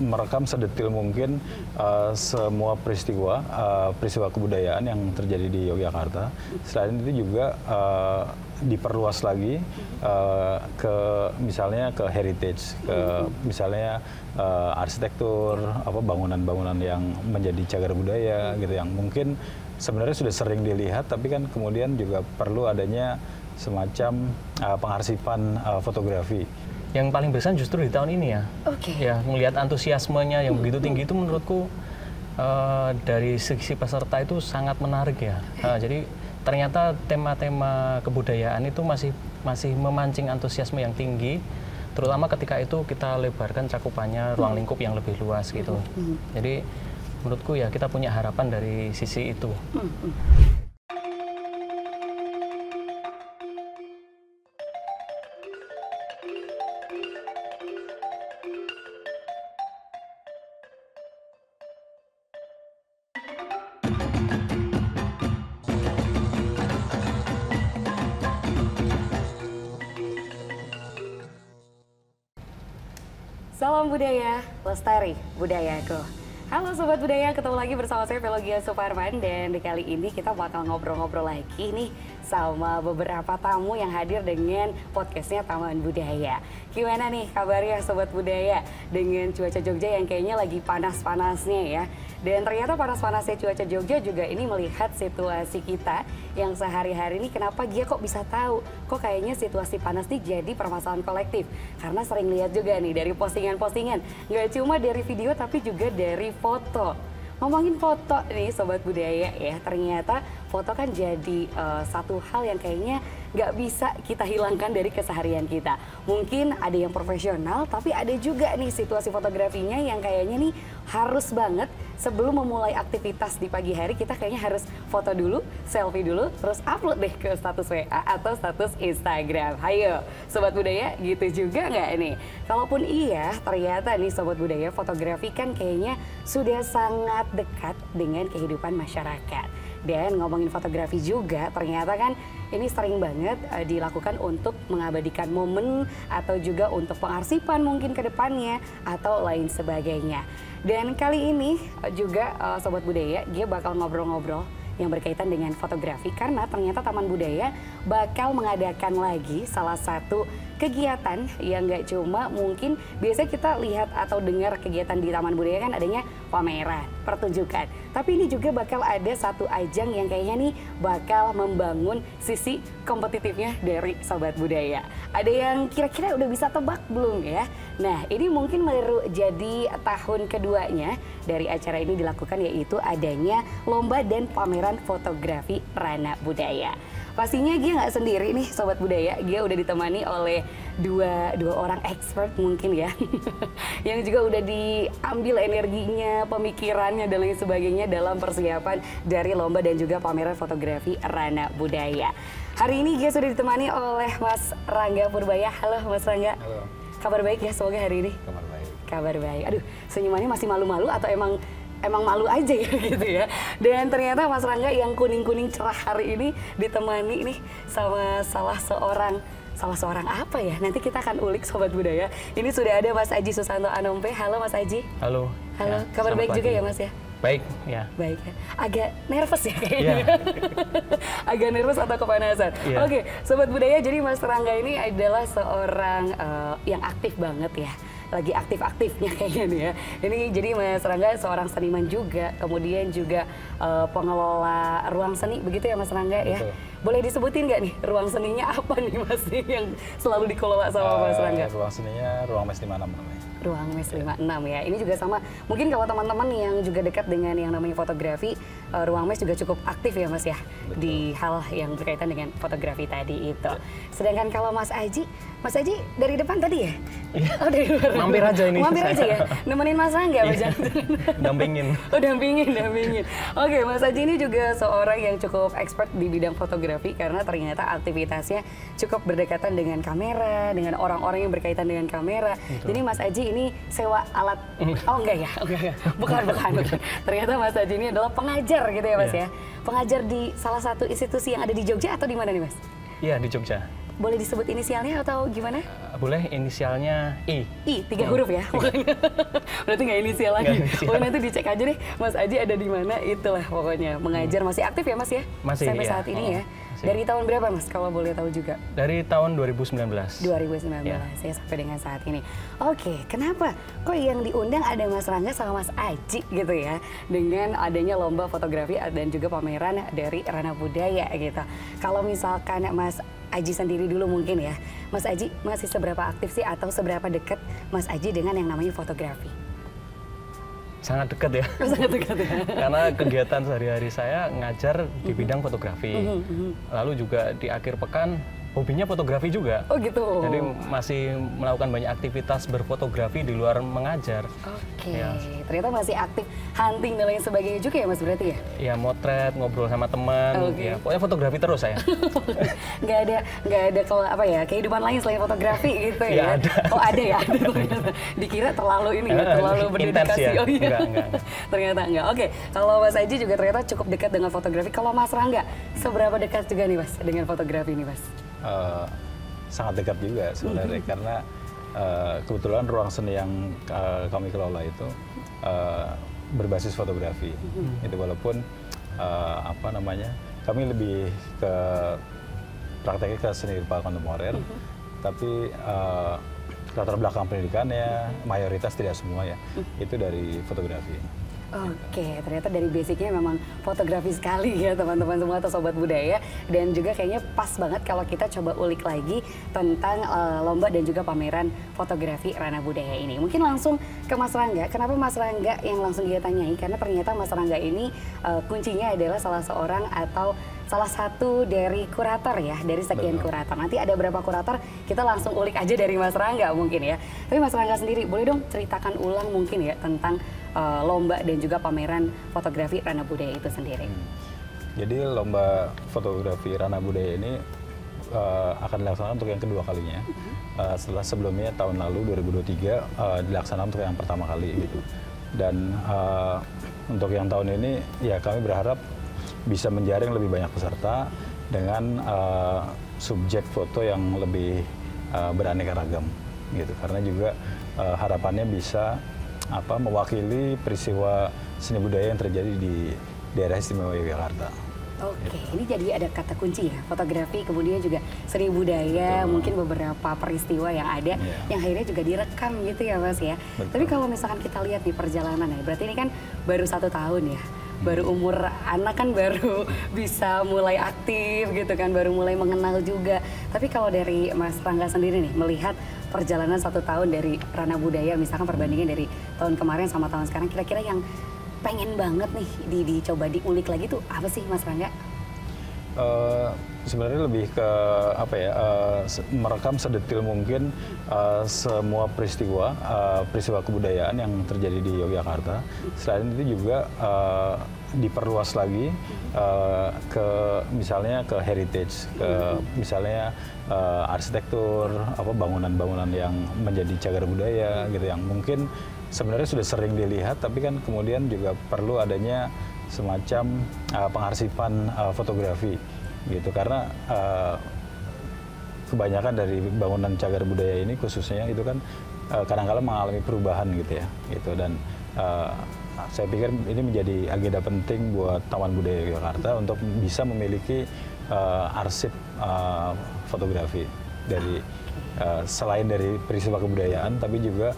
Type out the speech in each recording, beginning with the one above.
merekam sedetil mungkin semua peristiwa kebudayaan yang terjadi di Yogyakarta. Selain itu juga diperluas lagi ke misalnya ke heritage, ke misalnya arsitektur, bangunan-bangunan yang menjadi cagar budaya gitu, yang mungkin sebenarnya sudah sering dilihat, tapi kan kemudian juga perlu adanya semacam pengarsipan fotografi. Yang paling berkesan justru di tahun ini ya. Ya, melihat antusiasmenya yang begitu tinggi itu menurutku dari segi peserta itu sangat menarik ya. Jadi ternyata tema-tema kebudayaan itu masih memancing antusiasme yang tinggi, terutama ketika itu kita lebarkan cakupannya, ruang lingkup yang lebih luas gitu. Jadi menurutku ya kita punya harapan dari sisi itu. Salam budaya, lestari budayaku. Halo Sobat Budaya, ketemu lagi bersama saya Velogia Suparman, dan kali ini kita bakal ngobrol-ngobrol lagi nih sama beberapa tamu yang hadir dengan podcastnya Taman Budaya. Gimana nih kabarnya Sobat Budaya dengan cuaca Jogja yang kayaknya lagi panas-panasnya ya. Dan ternyata panas-panasnya cuaca Jogja juga ini melihat situasi kita yang sehari-hari ini, kenapa Gia kok bisa tahu kok kayaknya situasi panas nih jadi permasalahan kolektif. Karena sering lihat juga nih dari postingan-postingan, nggak cuma dari video tapi juga dari foto. Ngomongin foto nih Sobat Budaya ya, ternyata foto kan jadi satu hal yang kayaknya nggak bisa kita hilangkan dari keseharian kita. Mungkin ada yang profesional, tapi ada juga nih situasi fotografinya yang kayaknya nih harus banget sebelum memulai aktivitas di pagi hari, kita kayaknya harus foto dulu, selfie dulu, terus upload deh ke status WA atau status Instagram. Hayo Sobat Budaya, gitu juga nggak nih? Kalaupun iya, ternyata nih Sobat Budaya, fotografi kan kayaknya sudah sangat dekat dengan kehidupan masyarakat. Dan ngomongin fotografi juga, ternyata kan ini sering banget dilakukan untuk mengabadikan momen atau juga untuk pengarsipan mungkin ke depannya atau lain sebagainya. Dan kali ini juga Sobat Budaya, dia bakal ngobrol-ngobrol yang berkaitan dengan fotografi karena ternyata Taman Budaya bakal mengadakan lagi salah satu kegiatan yang nggak cuma mungkin biasanya kita lihat atau dengar kegiatan di Taman Budaya kan adanya pameran, pertunjukan. Tapi ini juga bakal ada satu ajang yang kayaknya nih bakal membangun sisi kompetitifnya dari Sobat Budaya. Ada yang kira-kira udah bisa tebak belum ya? Nah, ini mungkin baru jadi tahun keduanya dari acara ini dilakukan, yaitu adanya lomba dan pameran fotografi ranah budaya. Pastinya Gia nggak sendiri nih Sobat Budaya, Gia udah ditemani oleh dua orang expert mungkin ya yang juga udah diambil energinya, pemikirannya dan lain sebagainya dalam persiapan dari lomba dan juga pameran fotografi ranah budaya. Hari ini Gia sudah ditemani oleh Mas Rangga Purbaya. Halo Mas Rangga. Halo. Kabar baik ya semoga hari ini? Kabar baik. Kabar baik. Aduh, senyumannya masih malu-malu atau emang malu aja ya gitu ya. Dan ternyata Mas Rangga yang kuning-kuning cerah hari ini ditemani nih sama salah seorang apa ya? Nanti kita akan ulik Sobat Budaya. Ini sudah ada Mas Aji Susanto Anompe. Halo Mas Aji. Halo. Halo. Ya, kabar baik pagi juga ya Mas ya? Baik ya. Baik ya. Agak nervous ya kayaknya. Ya. Agak nervous atau kepanasan. Ya. Oke, Sobat Budaya, jadi Mas Rangga ini adalah seorang yang aktif banget ya. Lagi aktif-aktifnya kayaknya nih ya. Ini jadi Mas Rangga seorang seniman juga, kemudian juga pengelola ruang seni, begitu ya Mas Rangga ya. Betul. Boleh disebutin nggak nih ruang seninya apa nih Mas yang selalu dikelola sama Mas Rangga? Ruang seninya Ruang Mes 56 namanya. Ruang Mes 56 ya. Ini juga sama, mungkin kalau teman-teman yang juga dekat dengan yang namanya fotografi, Ruang Mes juga cukup aktif ya Mas ya. Betul. Di hal yang berkaitan dengan fotografi tadi itu. Sedangkan kalau Mas Aji dari depan tadi ya? Oh dari luar. Mampir aja ini. Mampir aja ya? Nemenin Mas Rangga Mas? Dampingin. Oh dampingin. Oke, Mas Aji ini juga seorang yang cukup expert di bidang fotografi karena ternyata aktivitasnya cukup berdekatan dengan kamera, dengan orang-orang yang berkaitan dengan kamera. Betul. Jadi Mas Aji ini sewa alat, oh enggak ya? Bukan. Ternyata Mas Aji ini adalah pengajar gitu ya Mas ya? Pengajar di salah satu institusi yang ada di Jogja atau di mana nih Mas? Iya, di Jogja. Boleh disebut inisialnya atau gimana? boleh inisialnya I. I, 3 huruf ya? Berarti nggak inisial lagi. Pokoknya nanti dicek aja deh, Mas Aji ada di mana, itulah pokoknya. Mengajar masih aktif ya Mas ya? Masih, sampai saat ini ya? Dari tahun berapa Mas, kalau boleh tahu juga? Dari tahun 2019. 2019, ya sampai dengan saat ini. Oke, kenapa kok yang diundang ada Mas Rangga sama Mas Aji gitu ya? Dengan adanya lomba fotografi dan juga pameran dari Ranah Budaya gitu. Kalau misalkan Mas Aji sendiri dulu mungkin ya, Mas Aji masih seberapa aktif sih atau seberapa dekat Mas Aji dengan yang namanya fotografi? Sangat dekat ya. Sangat dekat ya. Karena kegiatan sehari-hari saya ngajar di bidang fotografi. Lalu juga di akhir pekan hobinya fotografi juga. Oh gitu. Jadi masih melakukan banyak aktivitas berfotografi di luar mengajar. Oke, ternyata masih aktif hunting dan lain sebagainya juga ya Mas berarti ya? Ya motret, ngobrol sama teman, ya pokoknya fotografi terus saya. nggak ada kalau apa ya kehidupan lain selain fotografi gitu ya? Ada. Oh ada ya? Dikira terlalu ini ya, terlalu berdedikasi. Ya? Oh iya. Enggak. Ternyata enggak. Oke, kalau Mas Aji juga ternyata cukup dekat dengan fotografi. Kalau Mas Rangga, seberapa dekat juga nih Mas dengan fotografi ini Mas? Sangat dekat juga sebenarnya karena kebetulan ruang seni yang kami kelola itu berbasis fotografi. Itu walaupun apa namanya kami lebih ke prakteknya ke seni rupa kontemporer, tapi latar belakang pendidikannya mayoritas tidak semua ya itu dari fotografi. Oke, ternyata dari basicnya memang fotografi sekali ya teman-teman semua atau sobat budaya, dan juga kayaknya pas banget kalau kita coba ulik lagi tentang lomba dan juga pameran fotografi Ranah Budaya ini. Mungkin langsung ke Mas Rangga. Kenapa Mas Rangga yang langsung dia tanyai? Karena ternyata Mas Rangga ini kuncinya adalah salah seorang atau salah satu dari kurator ya, dari sekian kurator. Nanti ada berapa kurator, kita langsung ulik aja dari Mas Rangga mungkin ya. Tapi Mas Rangga sendiri, boleh dong ceritakan ulang mungkin ya tentang lomba dan juga pameran fotografi Ranah Budaya itu sendiri. Jadi lomba fotografi Ranah Budaya ini akan dilaksanakan untuk yang kedua kalinya. Setelah sebelumnya tahun lalu 2023 dilaksanakan untuk yang pertama kali gitu. Dan untuk yang tahun ini ya kami berharap bisa menjaring lebih banyak peserta dengan subjek foto yang lebih beraneka ragam gitu. Karena juga harapannya bisa mewakili peristiwa seni budaya yang terjadi di daerah istimewa Yogyakarta. Oke, ini jadi ada kata kunci ya, fotografi, kemudian juga seni budaya, mungkin beberapa peristiwa yang ada, yang akhirnya juga direkam gitu ya Mas ya. Tapi kalau misalkan kita lihat di perjalanan ya, berarti ini kan baru 1 tahun ya, baru umur anak kan baru bisa mulai aktif gitu kan, baru mulai mengenal juga. Tapi kalau dari Mas Rangga sendiri nih, melihat perjalanan 1 tahun dari Ranah Budaya, misalkan perbandingan dari tahun kemarin sama tahun sekarang, kira-kira yang pengen banget nih dicoba diulik lagi tuh apa sih Mas Rangga? Sebenarnya lebih ke merekam sedetil mungkin semua peristiwa kebudayaan yang terjadi di Yogyakarta. Selain itu juga diperluas lagi ke misalnya ke heritage, ke misalnya arsitektur, bangunan-bangunan yang menjadi cagar budaya gitu, yang mungkin sebenarnya sudah sering dilihat, tapi kan kemudian juga perlu adanya semacam pengarsipan fotografi gitu, karena kebanyakan dari bangunan cagar budaya ini khususnya itu kan kadang-kadang mengalami perubahan gitu ya gitu, dan saya pikir ini menjadi agenda penting buat Taman Budaya Yogyakarta untuk bisa memiliki arsip fotografi dari selain dari peristiwa kebudayaan, tapi juga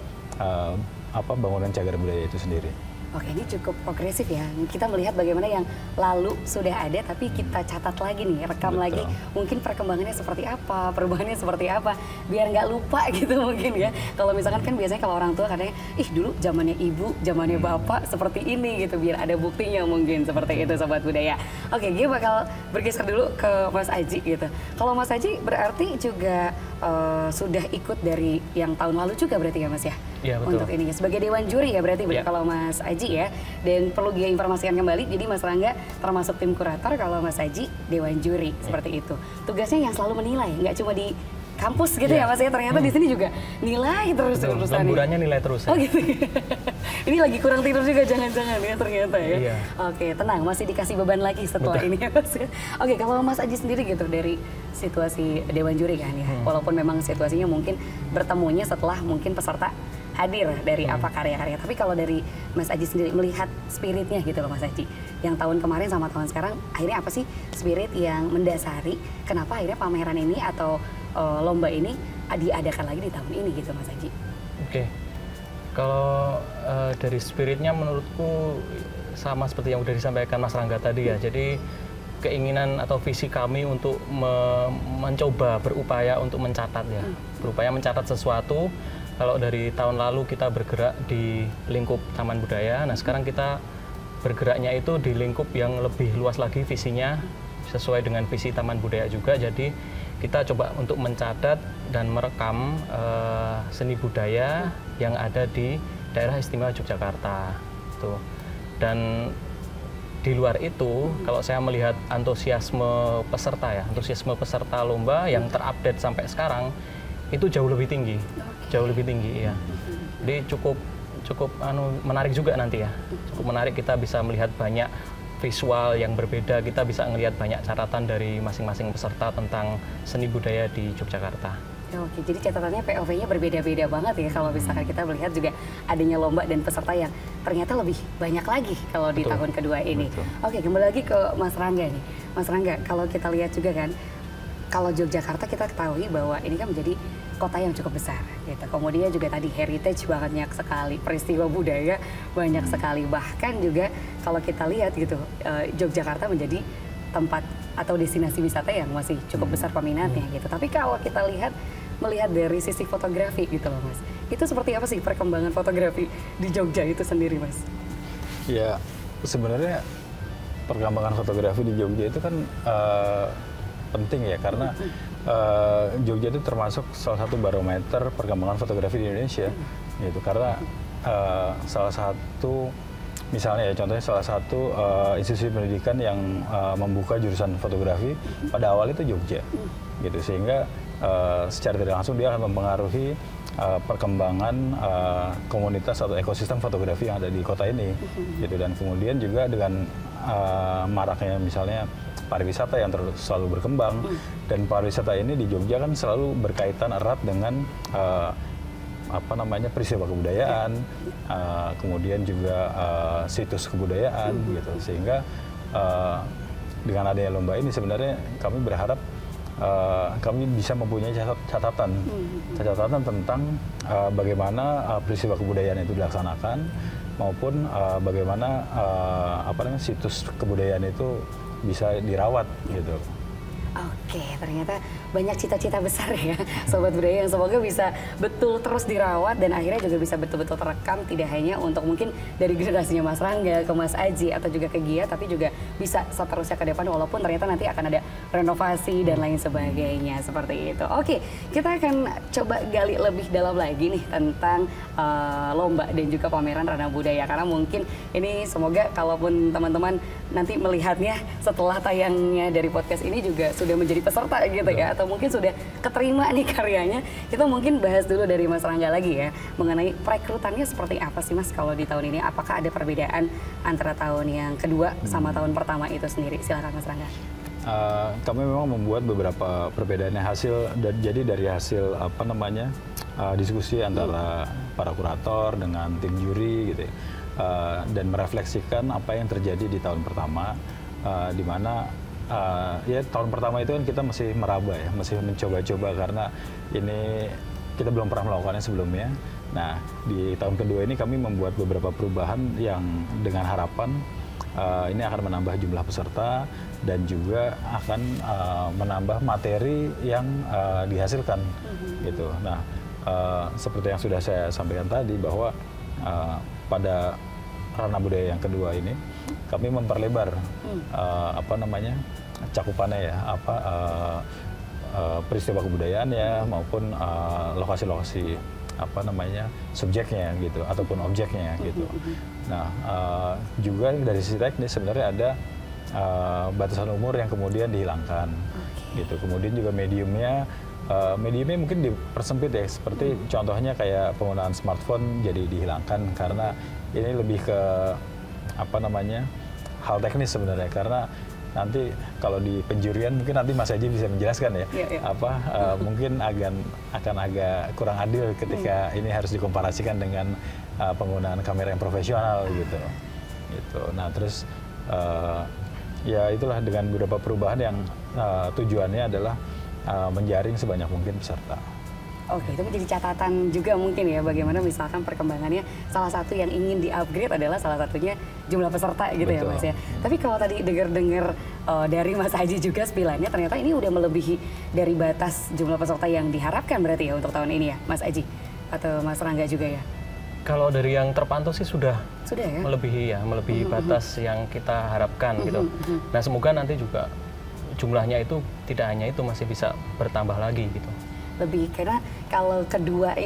bangunan cagar budaya itu sendiri. Oke, ini cukup progresif ya. Kita melihat bagaimana yang lalu sudah ada, tapi kita catat lagi nih, rekam lagi. Mungkin perkembangannya seperti apa, perubahannya seperti apa, biar nggak lupa gitu mungkin ya. Kalau misalkan kan biasanya kalau orang tua katanya, ih dulu zamannya ibu, zamannya bapak seperti ini gitu, biar ada buktinya mungkin seperti itu Sobat Budaya. Oke, gue bakal bergeser dulu ke Mas Aji gitu. Kalau Mas Aji berarti juga sudah ikut dari yang tahun lalu juga berarti ya Mas ya? Iya betul. Untuk ini sebagai dewan juri ya berarti kalau Mas Aji ya. Dan perlu dia informasikan kembali, jadi Mas Rangga termasuk tim kurator, kalau Mas Aji dewan juri seperti itu. Tugasnya yang selalu menilai, nggak cuma di kampus gitu ya Mas ya. Ternyata di sini juga nilai terus urusannya. Lemburannya nilai terus. Oh gitu. Ini lagi kurang tidur juga jangan-jangan ya ternyata ya. Iya. Oke, tenang, masih dikasih beban lagi setelah ini ya Mas. Oke, kalau Mas Aji sendiri gitu dari situasi Dewan Juri kan ya. Walaupun memang situasinya mungkin bertemunya setelah mungkin peserta hadir dari apa karya-karya. Tapi kalau dari Mas Aji sendiri melihat spiritnya gitu loh Mas Aji. Yang tahun kemarin sama tahun sekarang akhirnya apa sih spirit yang mendasari kenapa akhirnya pameran ini atau lomba ini diadakan lagi di tahun ini gitu Mas Aji? Oke. Kalau dari spiritnya menurutku sama seperti yang udah disampaikan Mas Rangga tadi ya. Jadi keinginan atau visi kami untuk mencoba berupaya untuk mencatat ya. Berupaya mencatat sesuatu. Kalau dari tahun lalu kita bergerak di lingkup Taman Budaya, nah sekarang kita bergeraknya itu di lingkup yang lebih luas lagi visinya, sesuai dengan visi Taman Budaya juga. Jadi kita coba untuk mencatat dan merekam seni budaya yang ada di daerah istimewa Yogyakarta. Tuh. Dan di luar itu, kalau saya melihat antusiasme peserta ya, antusiasme peserta lomba yang terupdate sampai sekarang, itu jauh lebih tinggi. Jauh lebih tinggi, ya. Jadi cukup menarik juga nanti ya. Cukup menarik, kita bisa melihat banyak visual yang berbeda, kita bisa melihat banyak catatan dari masing-masing peserta tentang seni budaya di Yogyakarta. Oke, jadi catatannya POV-nya berbeda-beda banget ya kalau misalkan kita melihat juga adanya lomba dan peserta yang ternyata lebih banyak lagi kalau di tahun kedua ini. Betul. Oke, kembali lagi ke Mas Rangga nih. Mas Rangga, kalau kita lihat juga kan, kalau Yogyakarta kita ketahui bahwa ini kan menjadi kota yang cukup besar gitu. Kemudian juga tadi heritage banyak sekali, peristiwa budaya banyak sekali. Bahkan juga kalau kita lihat gitu, Yogyakarta menjadi tempat atau destinasi wisata yang masih cukup besar peminatnya gitu. Tapi kalau kita melihat dari sisi fotografi gitu loh Mas, itu seperti apa sih perkembangan fotografi di Jogja itu sendiri Mas? Ya sebenarnya perkembangan fotografi di Jogja itu kan penting ya, karena Jogja itu termasuk salah satu barometer perkembangan fotografi di Indonesia gitu. Karena salah satu, misalnya ya contohnya salah satu institusi pendidikan yang membuka jurusan fotografi pada awal itu Jogja gitu, sehingga secara tidak langsung dia akan mempengaruhi perkembangan komunitas atau ekosistem fotografi yang ada di kota ini gitu. Dan kemudian juga dengan maraknya misalnya pariwisata yang selalu berkembang, dan pariwisata ini di Jogja kan selalu berkaitan erat dengan peristiwa kebudayaan, kemudian juga situs kebudayaan gitu. Sehingga dengan adanya lomba ini sebenarnya kami berharap kami bisa mempunyai catatan tentang bagaimana peristiwa kebudayaan itu dilaksanakan, maupun bagaimana situs kebudayaan itu bisa dirawat gitu. Oke, ternyata banyak cita-cita besar ya Sobat Budaya yang semoga bisa betul terus dirawat dan akhirnya juga bisa betul-betul terekam, tidak hanya untuk mungkin dari generasinya Mas Rangga ke Mas Aji atau juga ke Gia, tapi juga bisa seterusnya ke depan walaupun ternyata nanti akan ada renovasi dan lain sebagainya seperti itu. Oke, kita akan coba gali lebih dalam lagi nih tentang lomba dan juga pameran Ranah Budaya, karena mungkin ini semoga kalaupun teman-teman nanti melihatnya setelah tayangnya dari podcast ini juga sudah menjadi peserta gitu ya, atau mungkin sudah keterima nih karyanya. Kita mungkin bahas dulu dari Mas Rangga lagi ya, mengenai perekrutannya seperti apa sih Mas kalau di tahun ini? Apakah ada perbedaan antara tahun yang kedua sama tahun pertama itu sendiri? Silakan Mas Rangga. Kami memang membuat beberapa perbedaannya jadi dari hasil diskusi antara para kurator dengan tim juri gitu ya, dan merefleksikan apa yang terjadi di tahun pertama, di mana ya tahun pertama itu kan kita masih meraba ya, masih mencoba-coba karena ini kita belum pernah melakukannya sebelumnya. Nah, di tahun kedua ini kami membuat beberapa perubahan yang dengan harapan ini akan menambah jumlah peserta dan juga akan menambah materi yang dihasilkan gitu. Nah, seperti yang sudah saya sampaikan tadi bahwa pada Ranah Budaya yang kedua ini kami memperlebar cakupannya ya, peristiwa kebudayaan ya, maupun lokasi-lokasi subjeknya gitu ataupun objeknya gitu. Nah, juga dari sisi teknis sebenarnya ada batasan umur yang kemudian dihilangkan gitu. Kemudian juga mediumnya mediumnya mungkin dipersempit ya, seperti contohnya kayak penggunaan smartphone jadi dihilangkan karena ini lebih ke apa namanya hal teknis sebenarnya, karena nanti kalau di penjurian mungkin nanti Mas Aji bisa menjelaskan ya, mungkin akan agak kurang adil ketika ini harus dikomparasikan dengan penggunaan kamera yang profesional gitu. Nah terus ya itulah dengan beberapa perubahan yang tujuannya adalah menjaring sebanyak mungkin peserta. Oke, itu menjadi catatan juga mungkin ya, bagaimana misalkan perkembangannya salah satu yang ingin di-upgrade adalah salah satunya jumlah peserta gitu. Betul. Ya Mas ya. Tapi kalau tadi dengar-dengar dari Mas Aji juga spillannya, ternyata ini udah melebihi dari batas jumlah peserta yang diharapkan berarti ya untuk tahun ini ya Mas Aji? Atau Mas Rangga juga ya? Kalau dari yang terpantau sih sudah ya? melebihi batas yang kita harapkan gitu. Nah semoga nanti juga jumlahnya itu tidak hanya itu, masih bisa bertambah lagi gitu. Lebih karena kalau kedua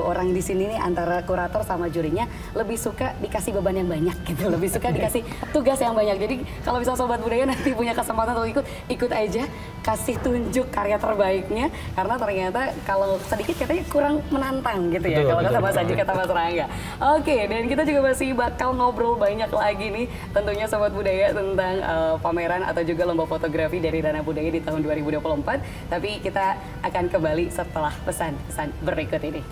orang di sini nih antara kurator sama jurinya lebih suka dikasih beban yang banyak gitu, lebih suka dikasih tugas yang banyak. Jadi kalau misal Sobat Budaya nanti punya kesempatan untuk ikut aja, kasih tunjuk karya terbaiknya, karena ternyata kalau sedikit katanya kurang menantang gitu ya, kalau kata Mas Aji, kata Mas Rangga. Oke, dan kita juga masih bakal ngobrol banyak lagi nih tentunya Sobat Budaya tentang pameran atau juga lomba fotografi dari Ranah Budaya di tahun 2024, tapi kita akan kembali setelah pesan-pesan berikut ini.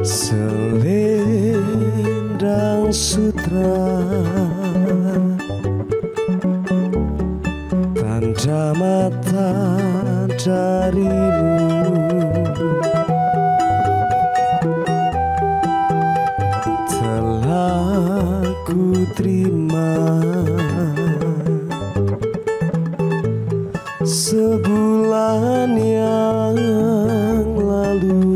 Selendang sutra, tanda mata darimu, telah ku terima sebulan yang lalu.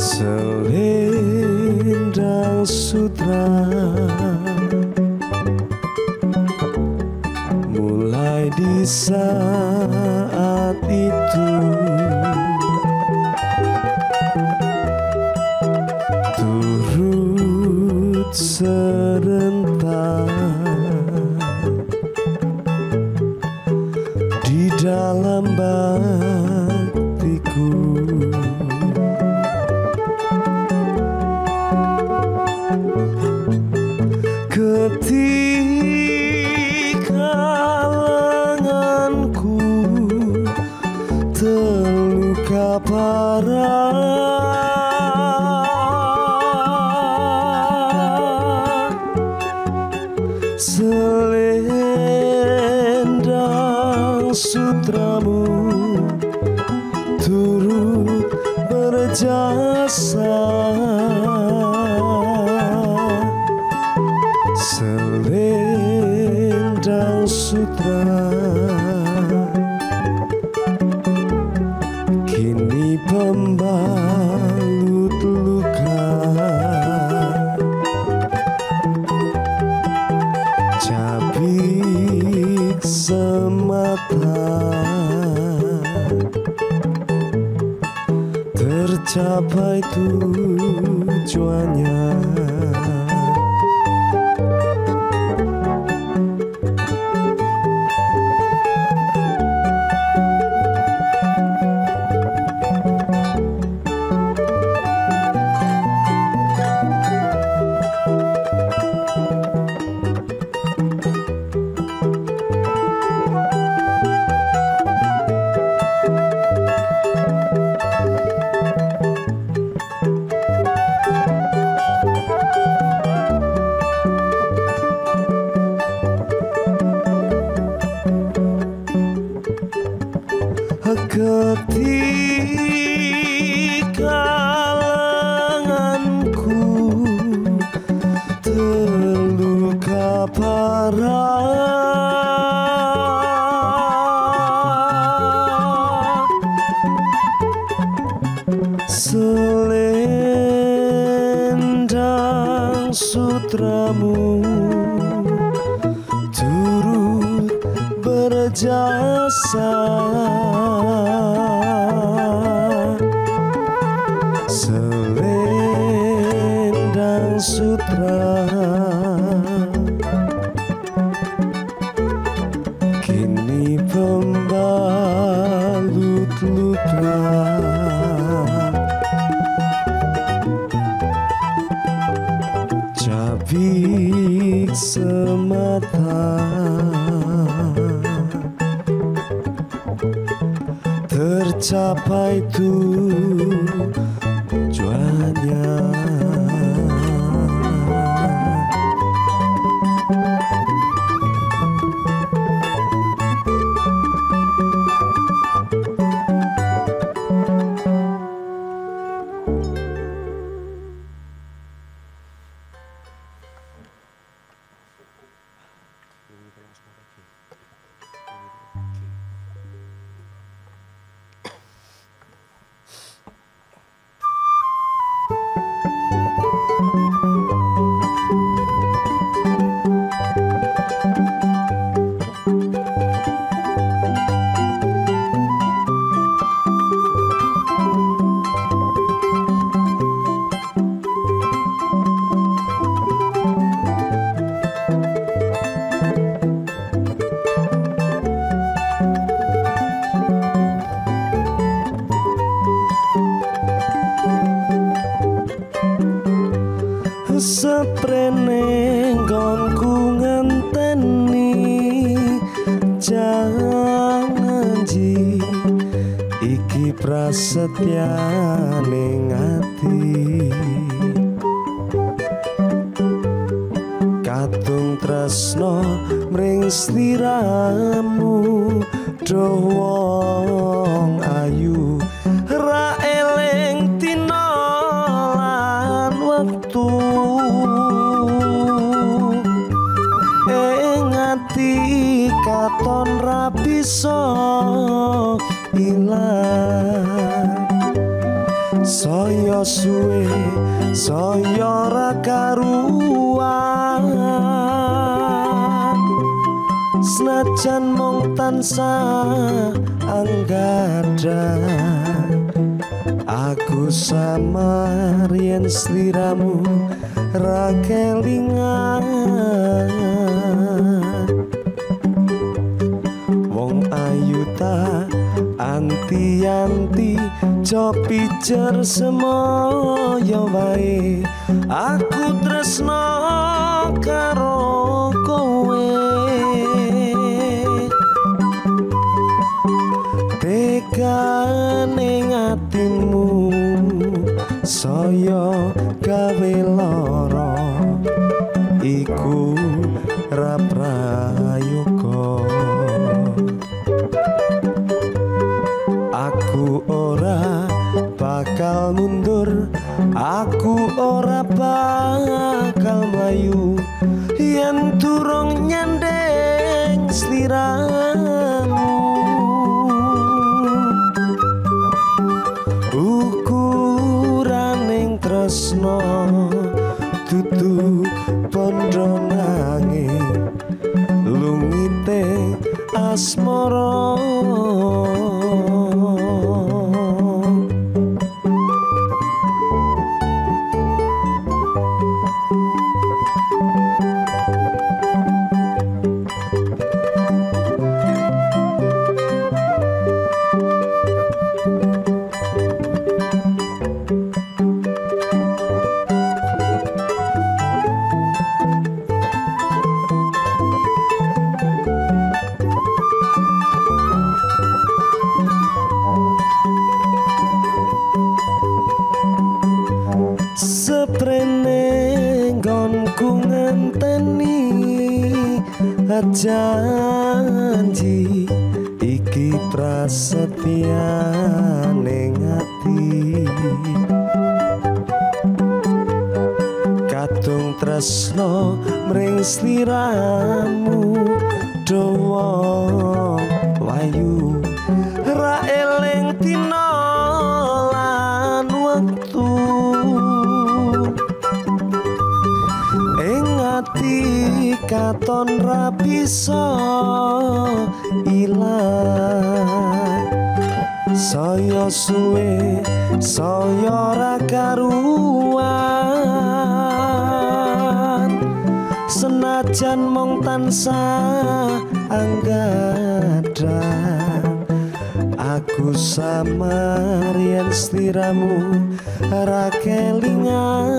Selendang sutra mulai di saat itu turut serentak di dalam baktiku. Ketika lenganku terluka parah, selendang sutramu turut berjasa. Selendang sutra kini pembalut luka, cabik semata tercapai tujuannya. sabara selendang sutramu turut berjasa selendang sutra kini pembalut luka cabik semata tercapai tujuannya. Seprene nggonku ngenteni janji iki prasetyane ati katung tresno mring sliramu doh wong ayu ra eling dina lan wektu katon ra bisa ilang saya suwe saya ra karuan senajan mung tansah anggada aku samar yen sliramu ra kelingan anti-anti jo pijer semoyo wae aku tresno karo kowe tekane atimu saya gawe lara iku ra prayoga aku ora bakal mundur aku ora bakal mlayu yen durung nyandeng sliramu ukuraning tresno dudu pondo nanging lungite asmara janji iki prasetyane ati katung tresno mring sliramu dawa wayu ra eling dina lan wektu ing ati katon ra bisa ilang saya suwe saya ra karuan senajan mung tansah anggadang aku samar yen sliramu ra kelingan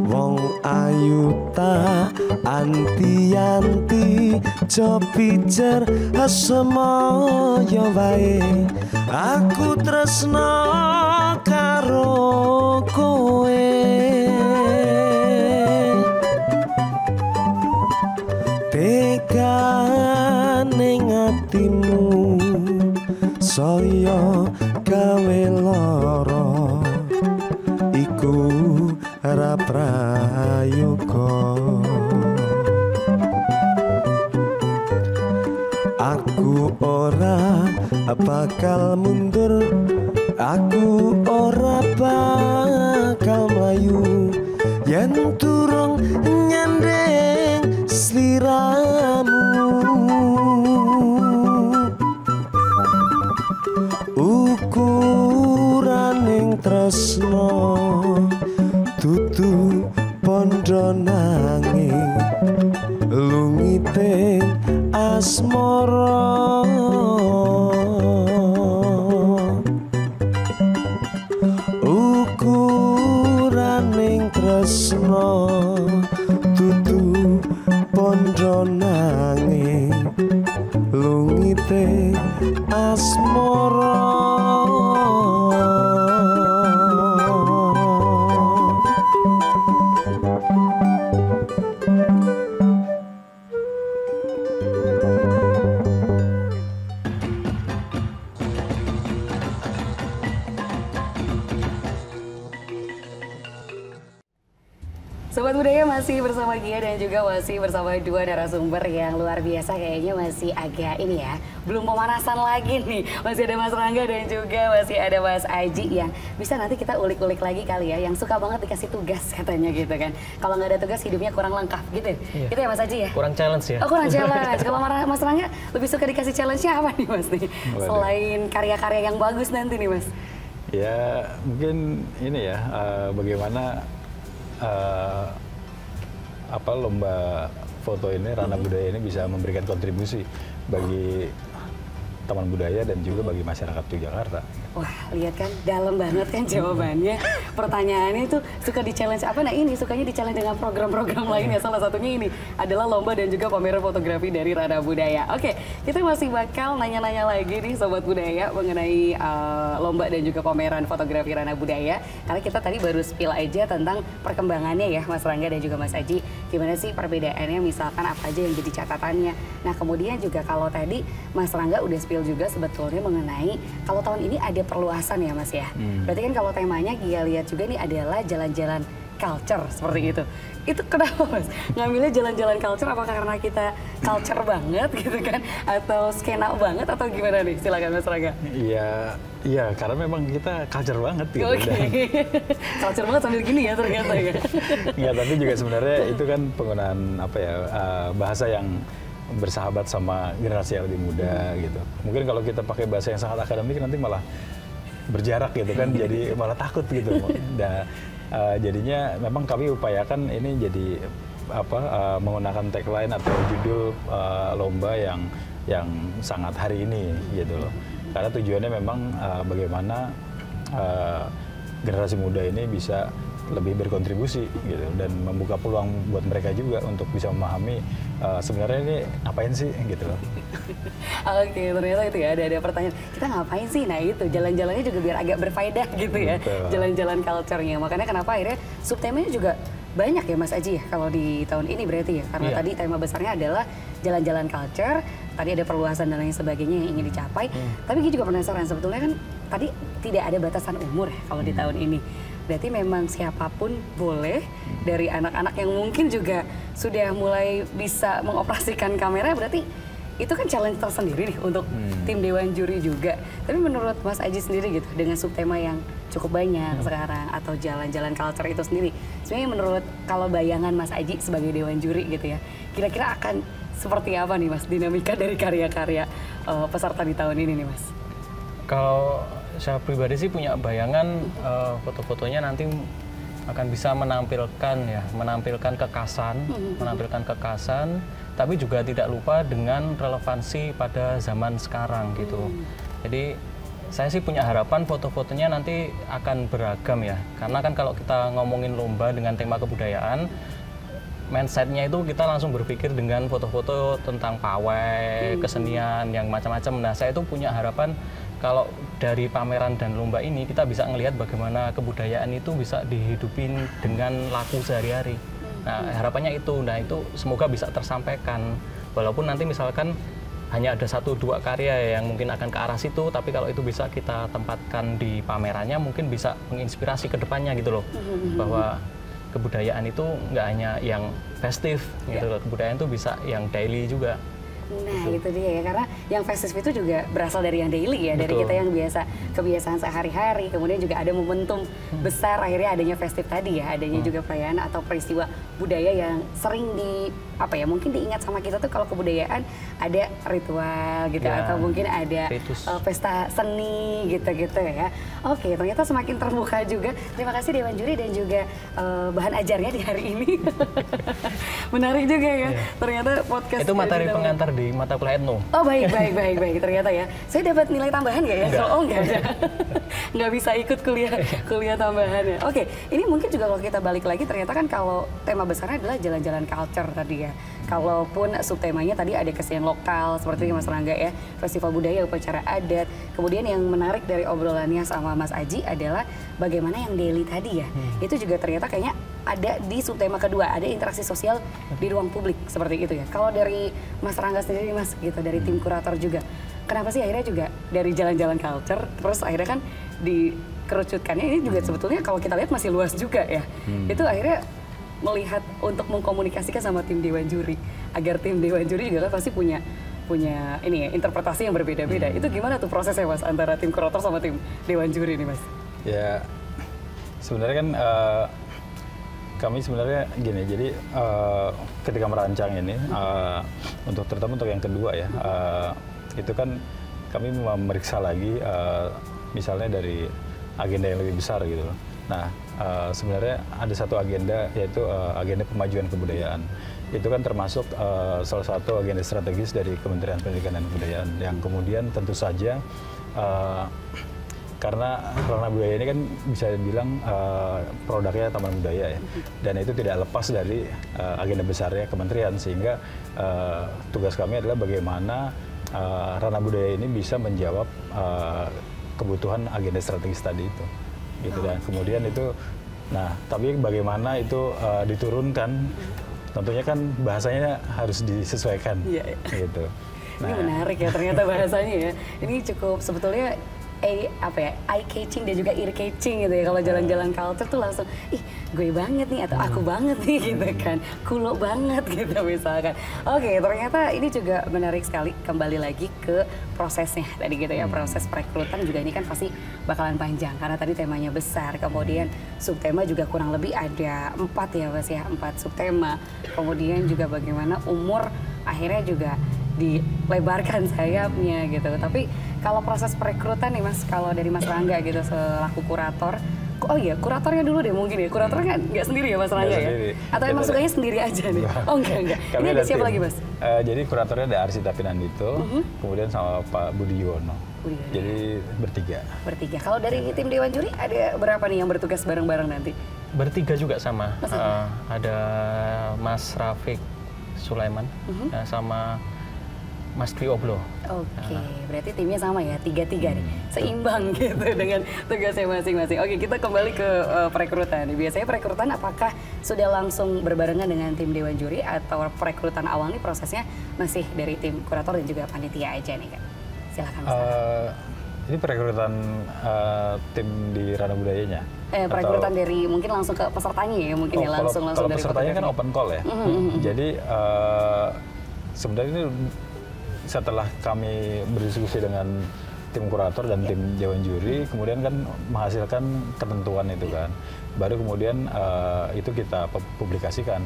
wong ayu tak anti-anti jo pijer semoyo wae aku tresno karo kowe ning atimu saya gawe lara iku ora prayoga aku ora bakal mundur aku ora bakal mlayu yen durung nyandeng sliramu ukuraning tresno dudu pondo nanging lungiting asmara ukuraning tresno dudu pondo nanging lungiting asmara Sobat Budaya masih bersama Gia dan juga masih bersama dua narasumber yang luar biasa, kayaknya masih agak ini ya, belum pemanasan lagi nih. Masih ada Mas Rangga dan juga masih ada Mas Aji yang bisa nanti kita ulik-ulik lagi kali ya, yang suka banget dikasih tugas katanya gitu kan. Kalau nggak ada tugas hidupnya kurang lengkap gitu. Iya. Gitu ya Mas Aji ya? Kurang challenge ya? Oh kurang challenge. Kalau Mas Rangga lebih suka dikasih challenge-nya apa nih Mas nih? Selain karya-karya yang bagus nanti nih Mas. Ya mungkin ini ya, bagaimana lomba foto ini, ranah budaya ini bisa memberikan kontribusi bagi taman budaya dan juga bagi masyarakat Yogyakarta. Wah, lihat kan, dalam banget kan jawabannya. Pertanyaannya itu suka di-challenge apa? Nah ini sukanya di-challenge dengan program-program lainnya. Salah satunya ini adalah lomba dan juga pameran fotografi dari Ranah Budaya. Oke, kita masih bakal nanya-nanya lagi nih Sobat Budaya mengenai lomba dan juga pameran fotografi Ranah Budaya. Karena kita tadi baru spill aja tentang perkembangannya ya Mas Rangga dan juga Mas Aji. Gimana sih perbedaannya, misalkan apa aja yang jadi catatannya. Nah kemudian juga kalau tadi Mas Rangga udah spill juga sebetulnya mengenai kalau tahun ini ada perluasan ya Mas ya. Berarti kan kalau temanya Gia lihat juga nih adalah jalan-jalan culture seperti itu. Itu kenapa Mas? Ngambilnya jalan-jalan culture apakah karena kita culture banget gitu kan? Atau skena banget atau gimana nih? Silakan Mas Rangga. Iya karena memang kita culture banget gitu. Culture banget sambil gini ya ternyata ya. Enggak, tapi juga sebenarnya itu kan penggunaan bahasa yang bersahabat sama generasi yang lebih muda gitu. Mungkin kalau kita pakai bahasa yang sangat akademik nanti malah berjarak gitu kan, jadi malah takut gitu. Dan jadinya memang kami upayakan ini jadi menggunakan tagline atau judul lomba yang sangat hari ini gitu loh. Karena tujuannya memang bagaimana generasi muda ini bisa lebih berkontribusi gitu dan membuka peluang buat mereka juga untuk bisa memahami sebenarnya ini ngapain sih gitu loh. Oke, ternyata itu ya ada pertanyaan kita ngapain sih? Nah itu jalan-jalannya juga biar agak berfaedah gitu ya, jalan-jalan culture-nya. Makanya kenapa akhirnya subtemanya juga banyak ya Mas Aji ya kalau di tahun ini berarti ya, karena tadi tema besarnya adalah jalan-jalan culture, tadi ada perluasan dan lain sebagainya yang ingin dicapai. Tapi gue juga penasaran sebetulnya kan tadi tidak ada batasan umur ya kalau di tahun ini. Berarti memang siapapun boleh, dari anak-anak yang mungkin juga sudah mulai bisa mengoperasikan kamera, berarti itu kan challenge tersendiri nih untuk tim Dewan Juri juga. Tapi menurut Mas Aji sendiri gitu, dengan subtema yang cukup banyak sekarang, atau jalan-jalan culture itu sendiri, sebenarnya menurut kalau bayangan Mas Aji sebagai Dewan Juri gitu ya, kira-kira akan seperti apa nih Mas dinamika dari karya-karya peserta di tahun ini nih Mas? Kalau saya pribadi sih punya bayangan foto-fotonya nanti akan bisa menampilkan kekasan, tapi juga tidak lupa dengan relevansi pada zaman sekarang gitu. Jadi saya sih punya harapan foto-fotonya nanti akan beragam ya, karena kan kalau kita ngomongin lomba dengan tema kebudayaan, mindsetnya itu kita langsung berpikir dengan foto-foto tentang pawai, kesenian yang macam-macam. Nah, saya itu punya harapan kalau dari pameran dan lomba ini kita bisa ngelihat bagaimana kebudayaan itu bisa dihidupin dengan laku sehari-hari. Nah, harapannya itu. Nah, itu semoga bisa tersampaikan. Walaupun nanti misalkan hanya ada 1-2 karya yang mungkin akan ke arah situ, tapi kalau itu bisa kita tempatkan di pamerannya, mungkin bisa menginspirasi ke depannya gitu loh. Bahwa kebudayaan itu nggak hanya yang festif gitu loh. Kebudayaan itu bisa yang daily juga. Nah itu dia ya, karena yang festive itu juga berasal dari yang daily ya, dari kita yang kebiasaan sehari-hari, kemudian juga ada momentum besar akhirnya adanya festive tadi ya, adanya juga perayaan atau peristiwa budaya yang sering mungkin diingat sama kita tuh kalau kebudayaan ada ritual gitu ya, atau mungkin ada pesta seni gitu-gitu ya. Oke, ternyata semakin terbuka juga. Terima kasih Dewan Juri dan juga bahan ajarnya di hari ini. Menarik juga ya. Ternyata podcast itu materi pengantar di mata kuliah etno. Oh baik ternyata ya. Saya dapat nilai tambahan nggak ya? Nggak ada. Nggak bisa ikut kuliah tambahan ya. Oke, ini mungkin juga kalau kita balik lagi, ternyata kan kalau tema besarnya adalah jalan-jalan culture tadi ya. Kalaupun subtemanya tadi ada kesenian lokal seperti Mas Rangga ya, festival budaya, upacara adat. Kemudian yang menarik dari obrolannya sama Mas Aji adalah bagaimana yang daily tadi ya. Itu juga ternyata kayaknya ada di subtema kedua, ada interaksi sosial di ruang publik seperti itu ya. Kalau dari Mas Rangga sendiri Mas gitu, dari tim kurator juga, kenapa sih akhirnya juga dari jalan-jalan culture terus akhirnya kan dikerucutkannya ini juga sebetulnya kalau kita lihat masih luas juga ya. Itu akhirnya melihat untuk mengkomunikasikan sama tim Dewan Juri, agar tim Dewan Juri juga kan pasti punya ini ya, interpretasi yang berbeda-beda. Itu gimana tuh prosesnya Mas antara tim kurator sama tim Dewan Juri nih Mas? Ya sebenarnya kan kami sebenarnya gini, jadi ketika merancang ini terutama untuk yang kedua ya, itu kan kami memeriksa lagi misalnya dari agenda yang lebih besar gitu loh. Nah sebenarnya ada satu agenda, yaitu agenda pemajuan kebudayaan. Itu kan termasuk salah satu agenda strategis dari Kementerian Pendidikan dan Kebudayaan, yang kemudian tentu saja karena Rana Budaya ini kan bisa dibilang produknya Taman Budaya ya, dan itu tidak lepas dari agenda besarnya kementerian, sehingga tugas kami adalah bagaimana Rana Budaya ini bisa menjawab kebutuhan agenda strategis tadi itu, gitu. Dan kemudian itu, nah tapi bagaimana itu diturunkan, tentunya kan bahasanya harus disesuaikan, gitu. Nah, ini menarik ya ternyata bahasanya ya. Ini cukup sebetulnya eye catching dan juga ear catching gitu ya. Kalau jalan-jalan culture tuh langsung gue banget nih atau aku banget nih gitu kan, kulo banget gitu misalkan. Oke, ternyata ini juga menarik sekali. Kembali lagi ke prosesnya tadi gitu ya, proses perekrutan juga ini kan pasti bakalan panjang karena tadi temanya besar, kemudian subtema juga kurang lebih ada 4 ya Mas ya, 4 subtema. Kemudian juga bagaimana umur akhirnya juga dilebarkan sayapnya gitu. Tapi kalau proses perekrutan nih Mas, kalau dari Mas Rangga gitu selaku kurator, kuratornya dulu deh mungkin ya. Kuratornya nggak sendiri ya Mas Rangga ya? Atau emang sukanya sendiri aja nih? Oh enggak. Ini ada siapa lagi Mas? Jadi kuratornya ada Arsita Pinandito, kemudian sama Pak Budi Yuwono. Jadi bertiga. Kalau dari tim Dewan Juri ada berapa nih yang bertugas bareng-bareng nanti? Bertiga juga sama. Ada Mas Rafiq Sulaiman sama Mas Tri Oblo. Oke, berarti timnya sama ya, 3-3 nih, seimbang gitu dengan tugasnya masing-masing. Oke, kita kembali ke perekrutan. Biasanya perekrutan apakah sudah langsung berbarengan dengan tim Dewan Juri atau perekrutan awal nih prosesnya masih dari tim kurator dan juga panitia aja nih Kak? Silakan Mas. Ini perekrutan tim di ranah budayanya? Perekrutan dari mungkin langsung ke pesertanya ya, mungkin ya langsung kalau dari pesertanya kan open call ya. Jadi sebenarnya ini setelah kami berdiskusi dengan tim kurator dan tim dewan juri, kemudian kan menghasilkan ketentuan itu kan, baru kemudian itu kita publikasikan.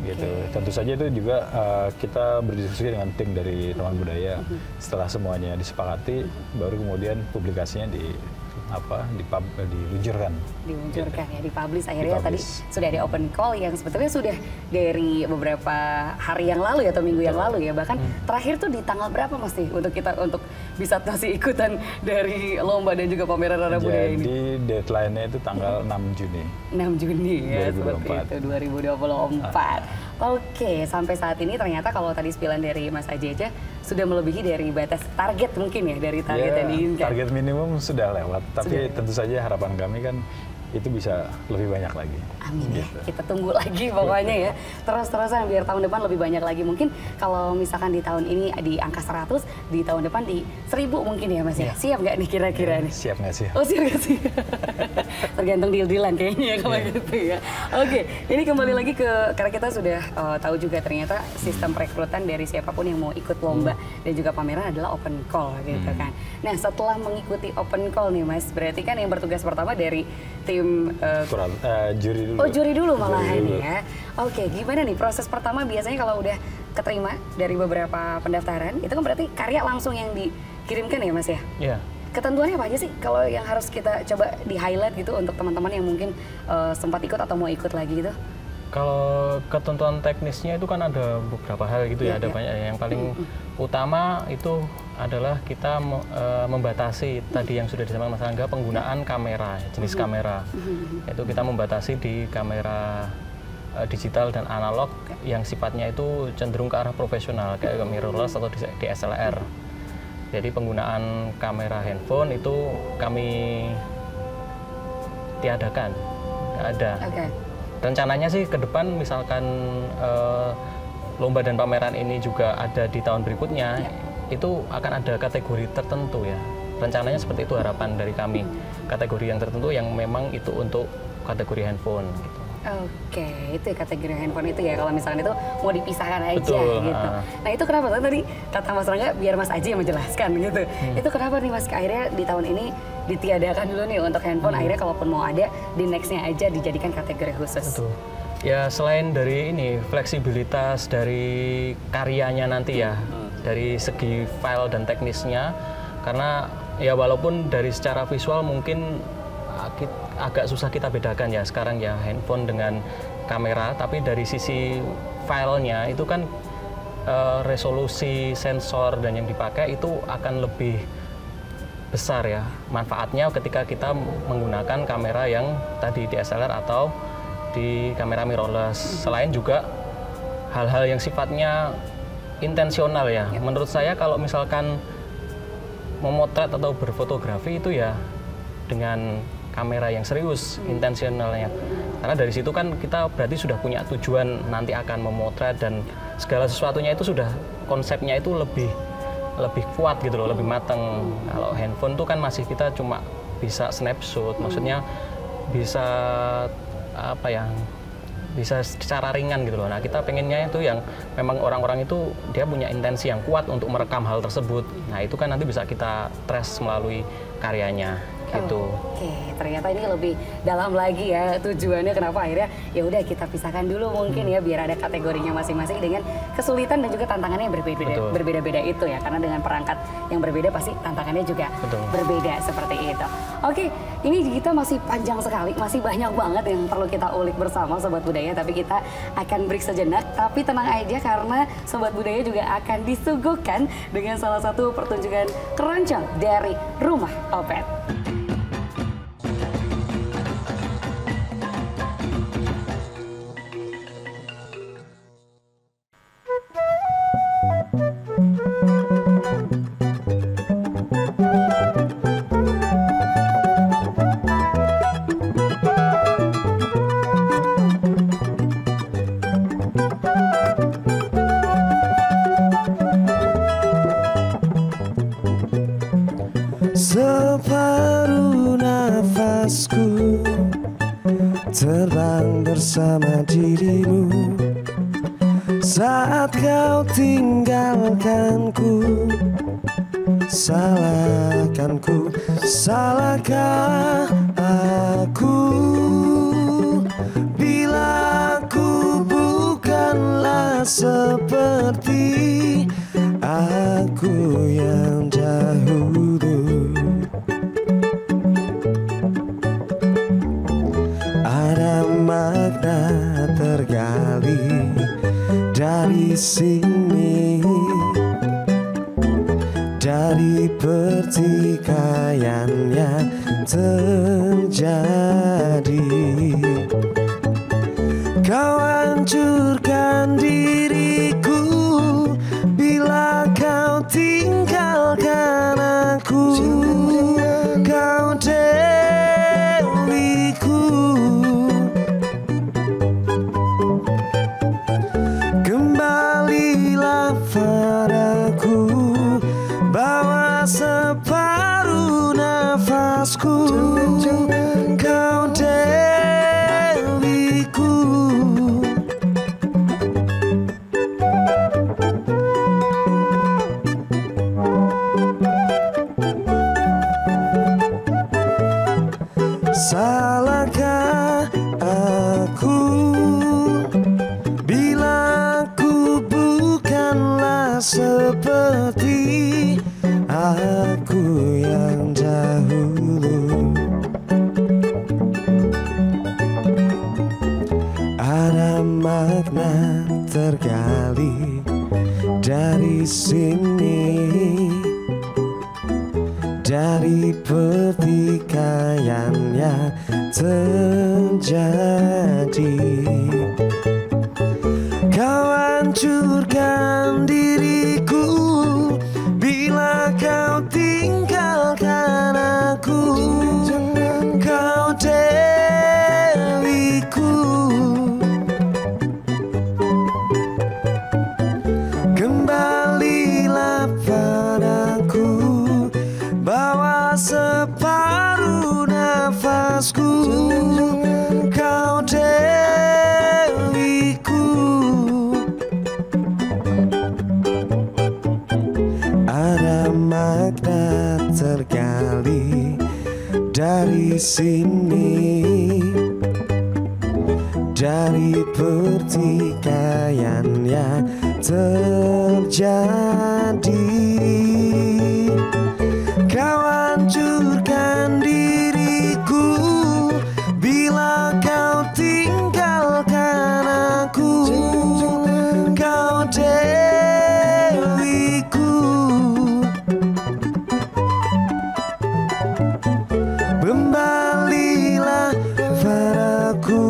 Gitu. Tentu saja itu juga kita berdiskusi dengan tim dari teman budaya. Setelah semuanya disepakati, baru kemudian publikasinya diluncurkan. Diluncurkan ya, dipublish. Akhirnya tadi sudah ada open call yang sebetulnya sudah dari beberapa hari yang lalu ya, atau minggu yang lalu ya. Bahkan terakhir tuh di tanggal berapa Mas nih untuk kita untuk bisa masih ikutan dari lomba dan juga pameran ranah budaya ini? Jadi deadline-nya itu tanggal 6 Juni. 6 Juni ya, 2024. seperti itu, 2024. Oke, sampai saat ini ternyata kalau tadi spilan dari Mas Aji aja sudah melebihi dari batas target mungkin ya, dari target yang diinginkan. Target minimum sudah lewat, tapi tentu saja harapan kami kan itu bisa lebih banyak lagi. Amin ya, kita tunggu lagi pokoknya ya. Terus-terusan biar tahun depan lebih banyak lagi. Mungkin kalau misalkan di tahun ini di angka 100, di tahun depan di 1000 mungkin ya Mas ya. Siap nggak nih kira-kira nih? Siap nggak sih? Oh siap nggak sih? Tergantung deal-dealan kayaknya kalau gitu ya. Oke, ini kembali lagi karena kita sudah tahu juga ternyata sistem perekrutan dari siapapun yang mau ikut lomba dan juga pameran adalah open call gitu kan. Nah setelah mengikuti open call nih Mas, berarti kan yang bertugas pertama dari tim juri dulu. Oh juri dulu malahan ya. Oke, gimana nih proses pertama biasanya kalau udah keterima dari beberapa pendaftaran, itu kan berarti karya langsung yang dikirimkan ya Mas ya? Iya. Ketentuannya apa aja sih kalau yang harus kita coba di-highlight gitu untuk teman-teman yang mungkin sempat ikut atau mau ikut lagi gitu? Kalau ketentuan teknisnya itu kan ada beberapa hal gitu ya, ada banyak. Yang paling utama itu adalah kita membatasi tadi yang sudah disampaikan Mas Angga, penggunaan kamera, jenis kamera. Itu kita membatasi di kamera digital dan analog yang sifatnya itu cenderung ke arah profesional, kayak mirrorless atau DSLR. Jadi penggunaan kamera handphone itu kami tiadakan, nggak ada. Rencananya sih ke depan misalkan lomba dan pameran ini juga ada di tahun berikutnya, itu akan ada kategori tertentu ya. Rencananya seperti itu harapan dari kami. Kategori yang tertentu yang memang itu untuk kategori handphone gitu. Oke, itu ya kategori handphone itu ya, kalau misalkan itu mau dipisahkan aja. Betul, gitu. Nah itu kenapa tadi kata Mas Rangga biar Mas Aji yang menjelaskan gitu. Itu kenapa nih Mas akhirnya di tahun ini ditiadakan dulu nih untuk handphone, akhirnya kalaupun mau ada di nextnya aja dijadikan kategori khusus. Betul. Ya selain dari ini fleksibilitas dari karyanya nanti ya, dari segi file dan teknisnya, karena ya walaupun dari secara visual mungkin agak susah kita bedakan ya sekarang ya handphone dengan kamera, tapi dari sisi filenya itu kan resolusi sensor dan yang dipakai itu akan lebih besar ya manfaatnya ketika kita menggunakan kamera yang tadi DSLR atau di kamera mirrorless. Selain juga hal-hal yang sifatnya intensional ya. Menurut saya kalau misalkan memotret atau berfotografi itu ya dengan kamera yang serius, intensionalnya. Karena dari situ kan kita berarti sudah punya tujuan nanti akan memotret dan segala sesuatunya itu sudah konsepnya itu lebih kuat gitu loh, lebih matang. Kalau handphone tuh kan masih kita cuma bisa snapshot, maksudnya bisa apa ya, bisa secara ringan gitu loh. Nah kita pengennya itu yang memang orang-orang itu dia punya intensi yang kuat untuk merekam hal tersebut. Nah itu kan nanti bisa kita trace melalui karyanya gitu. Oke, ternyata ini lebih dalam lagi ya tujuannya kenapa akhirnya ya udah kita pisahkan dulu mungkin ya biar ada kategorinya masing-masing dengan kesulitan dan juga tantangannya yang berbeda-beda itu ya, karena dengan perangkat yang berbeda pasti tantangannya juga berbeda seperti itu. Oke, ini kita masih panjang sekali, masih banyak banget yang perlu kita ulik bersama Sobat Budaya, tapi kita akan break sejenak. Tapi tenang aja karena Sobat Budaya juga akan disuguhkan dengan salah satu pertunjukan keroncong dari Rumah Opet. bersama dirimu. Saat kau tinggalkanku, salahkanku, salahkah aku bila aku bukanlah seperti aku yang dahulu. Ada makna tergali dari sini, dari pertikaian yang terjadi. Kau hancurkan diriku bila kau tinggalkan aku. Kau dewiku, kembalilah padaku, bawa separuh nafasku. Kau dewiku, salahkah aku bila aku bukanlah seperti aku yang dahulu. Ada makna tergali dari sini, dari pertikaian yang terjadi. Kau hancurkan diriku bila kau tinggalkan aku. Kau dewiku, kembalilah padaku, bawa separuh nafasku. Kau dewiku, ada makna tergali dari sini, dari pertikaian yang terjadi. Kau hancurkan diriku bila kau tinggalkan aku. Kau dewiku, kembalilah padaku,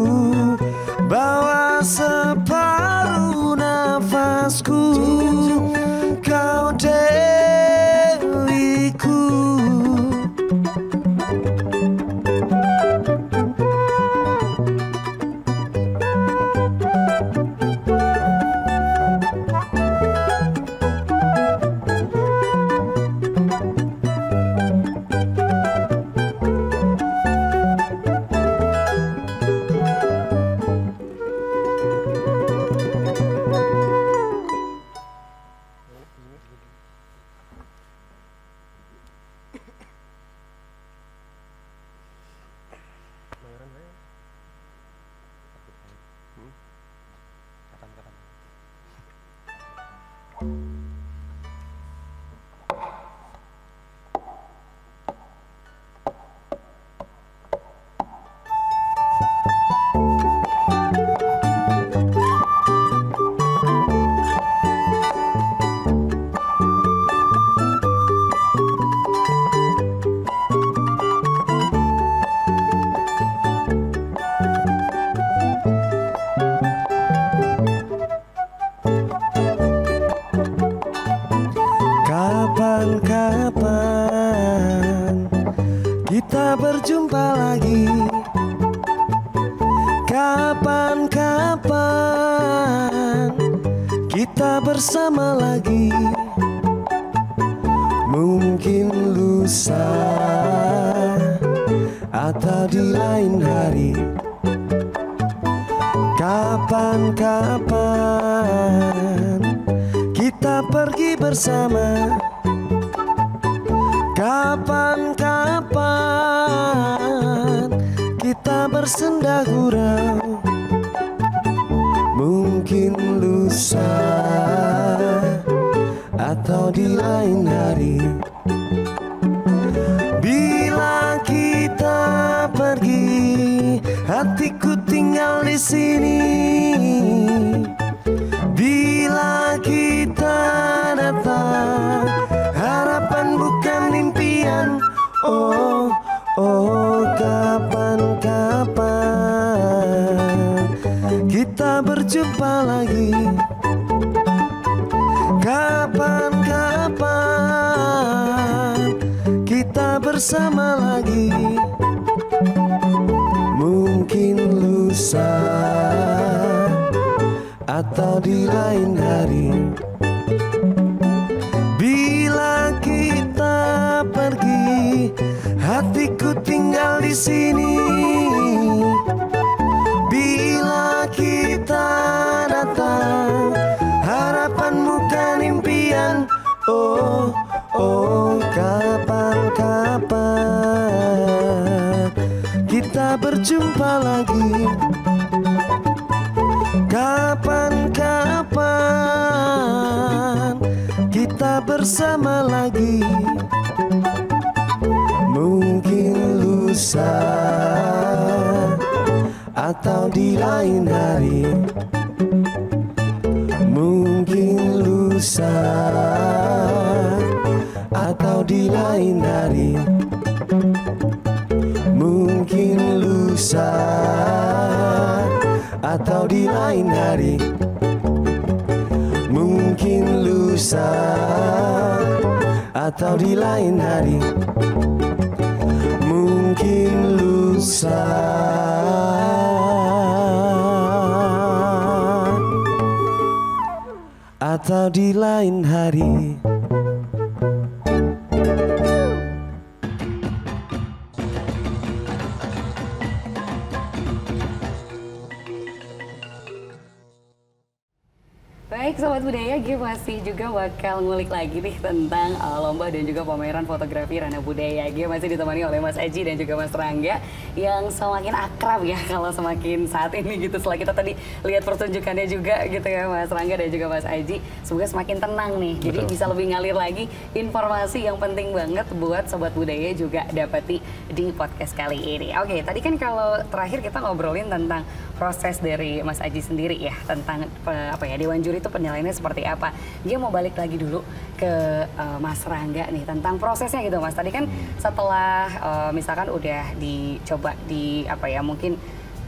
bawa separuh nafasku. Kau dewiku, kapan kita berjumpa lagi? Kapan-kapan kita bersama lagi? Mungkin lusa atau di lain hari. Kapan-kapan kita pergi bersama. Kapan-kapan kita bersenda gurau. Mungkin lusa atau di lain hari. Bila kita pergi, hatiku tinggal di sini. Bila kita datang, harapan bukan impian. Oh, oh, kapan-kapan kita berjumpa lagi. Kapan-kapan kita bersama lagi. Mungkin lusa atau di lain hari. Bila kita pergi, hatiku tinggal di sini. Bila kita datang, harapan bukan impian. Oh, oh, kapan-kapan kita berjumpa lagi. Kapan-kapan kita bersama lagi. Mungkin lusa atau di lain hari. Mungkin lusa atau di lain hari. Mungkin lusa atau di lain hari. Mungkin lusa atau di lain hari. Mungkin lusa atau di lain hari. Baik Sobat Budaya, gue masih juga bakal ngulik lagi nih tentang lomba dan juga pameran fotografi ranah budaya. Gue masih ditemani oleh Mas Aji dan juga Mas Rangga yang semakin akrab ya kalau semakin saat ini gitu. Setelah kita tadi lihat pertunjukannya juga gitu ya Mas Rangga dan juga Mas Aji. Semoga semakin tenang nih, jadi bisa lebih ngalir lagi informasi yang penting banget buat Sobat Budaya juga dapati di podcast kali ini. Oke, tadi kan kalau terakhir kita ngobrolin tentang proses dari Mas Aji sendiri ya, tentang apa ya, Dewan Juri itu penilaiannya seperti apa. Dia mau balik lagi dulu ke Mas Rangga nih tentang prosesnya gitu Mas. Tadi kan setelah misalkan udah dicoba di apa ya, mungkin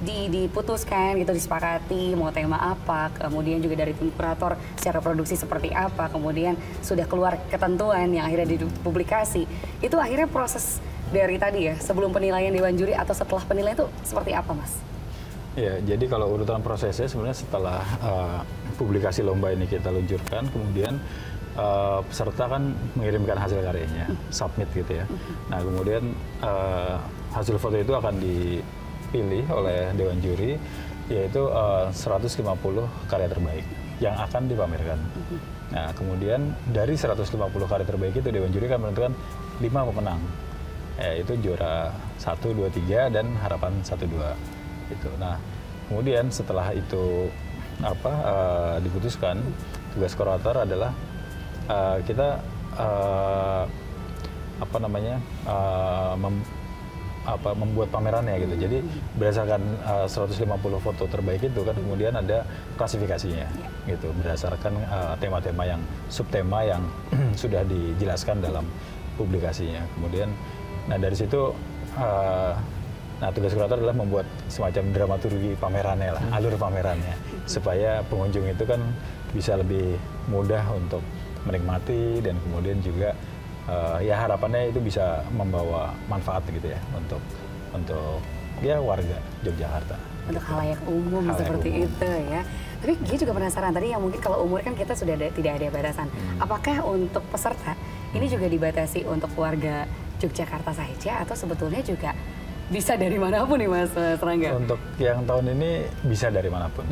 diputuskan gitu, disepakati mau tema apa, kemudian juga dari tim kurator secara produksi seperti apa, kemudian sudah keluar ketentuan yang akhirnya dipublikasi. Itu akhirnya proses dari tadi ya, sebelum penilaian Dewan Juri atau setelah penilaian itu seperti apa Mas? Ya, jadi kalau urutan prosesnya sebenarnya setelah publikasi lomba ini kita luncurkan, kemudian peserta kan mengirimkan hasil karyanya, submit gitu ya. Nah, kemudian hasil foto itu akan dipilih oleh Dewan Juri, yaitu 150 karya terbaik yang akan dipamerkan. Nah, kemudian dari 150 karya terbaik itu Dewan Juri akan menentukan 5 pemenang, yaitu juara 1, 2, 3 dan harapan 1, 2. Gitu. Nah, kemudian setelah itu diputuskan, tugas kurator adalah kita membuat pamerannya gitu. Jadi berdasarkan 150 foto terbaik itu kan kemudian ada klasifikasinya gitu, berdasarkan tema-tema yang subtema yang sudah dijelaskan dalam publikasinya. Kemudian dari situ tugas kurator adalah membuat semacam dramaturgi pamerannya lah, alur pamerannya, supaya pengunjung itu kan bisa lebih mudah untuk menikmati dan kemudian juga ya harapannya itu bisa membawa manfaat gitu ya untuk ya warga Yogyakarta. Untuk halayak umum seperti itu ya. Tapi gue juga penasaran tadi yang mungkin kalau umur kan kita sudah tidak ada batasan. Apakah untuk peserta ini juga dibatasi untuk warga Yogyakarta saja atau sebetulnya juga bisa dari manapun nih Mas Rangga? Untuk yang tahun ini bisa dari manapun.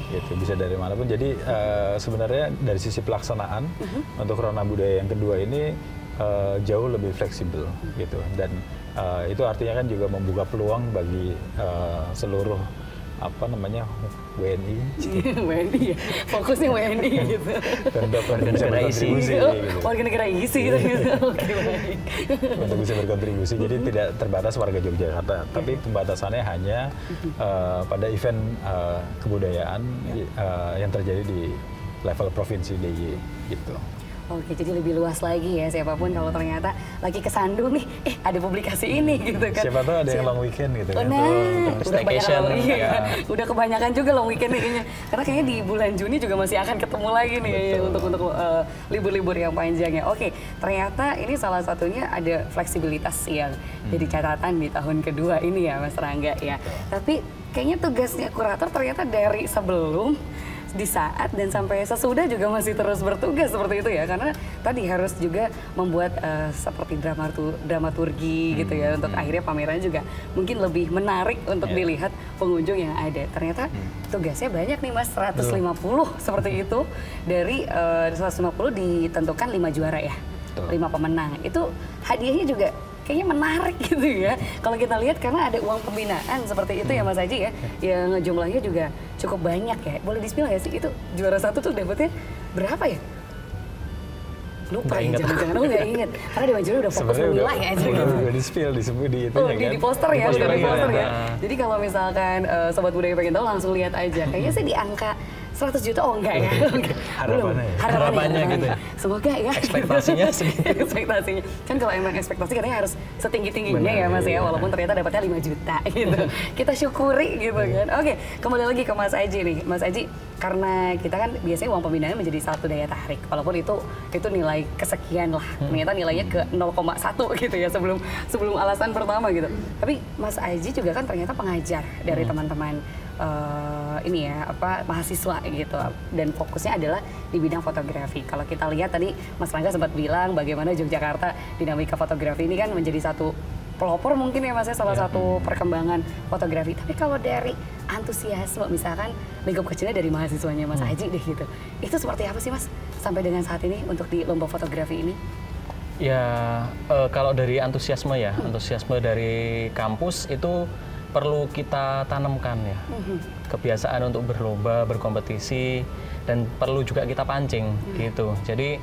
Gitu, bisa dari manapun. Jadi sebenarnya dari sisi pelaksanaan untuk Rona Budaya yang kedua ini jauh lebih fleksibel gitu, dan itu artinya kan juga membuka peluang bagi seluruh WNI. WNI ya, fokusnya WNI gitu. Untuk bisa berkontribusi gitu. Warga negara isi gitu. Oke, baik. Untuk bisa berkontribusi, jadi tidak terbatas warga Yogyakarta, tapi pembatasannya hanya pada event kebudayaan yang terjadi di level provinsi DIY gitu. Oke, jadi lebih luas lagi ya, siapapun kalau ternyata lagi kesandung nih, ada publikasi ini gitu kan. Siapa tahu ada yang long weekend gitu kan. Nah, udah staycation, udah kebanyakan juga long weekend nih kayaknya. Karena kayaknya di bulan Juni juga masih akan ketemu lagi nih untuk libur-libur yang panjang ya. Oke, ternyata ini salah satunya ada fleksibilitas yang jadi catatan di tahun kedua ini ya Mas Rangga ya. Tapi kayaknya tugasnya kurator ternyata dari sebelum, di saat, dan sampai sesudah juga masih terus bertugas seperti itu ya, karena tadi harus juga membuat seperti dramaturgi gitu ya, untuk akhirnya pameran juga mungkin lebih menarik untuk dilihat pengunjung yang ada. Ternyata tugasnya banyak nih Mas, 150 seperti itu, dari 150 ditentukan 5 juara ya, 5 pemenang. Itu hadiahnya juga kayaknya menarik gitu ya. Kalau kita lihat karena ada uang pembinaan seperti itu ya Mas Aji ya, yang jumlahnya juga cukup banyak ya. Boleh di-spill nggak sih itu juara 1 tuh dapetnya berapa ya? Lupa ya, jangan-jangan nggak inget. Karena Dewan Juri udah fokus menilai ya. Udah di-spill, disebut di itunya kan. Di poster ya, di poster ya. Jadi kalau misalkan Sobat Budaya pengen tahu langsung lihat aja. Kayaknya sih di angka 100 juta, oh enggak ya? Harapannya gitu. Semoga ya. Ekspektasinya segitu. Ekspektasinya. Kan kalau emang ekspektasi katanya harus setinggi-tingginya ya Mas ya, walaupun ternyata dapatnya 5 juta gitu. Kita syukuri gitu kan. Oke, kembali lagi ke Mas Aji nih. Mas Aji, karena kita kan biasanya uang pembinaan menjadi satu daya tarik, walaupun itu nilai kesekian lah. Ternyata nilainya ke 0,1 gitu ya sebelum alasan pertama gitu. Tapi Mas Aji juga kan ternyata pengajar dari teman-teman mahasiswa gitu, dan fokusnya adalah di bidang fotografi. Kalau kita lihat tadi Mas Rangga sempat bilang bagaimana Yogyakarta dinamika fotografi ini kan menjadi satu pelopor mungkin ya Mas ya, salah satu perkembangan fotografi. Tapi kalau dari antusiasme misalkan lingkup kecilnya dari mahasiswanya Mas Aji deh gitu, itu seperti apa sih Mas sampai dengan saat ini untuk di lomba fotografi ini? Ya kalau dari antusiasme ya, antusiasme dari kampus itu perlu kita tanamkan ya, kebiasaan untuk berlomba, berkompetisi, dan perlu juga kita pancing gitu. Jadi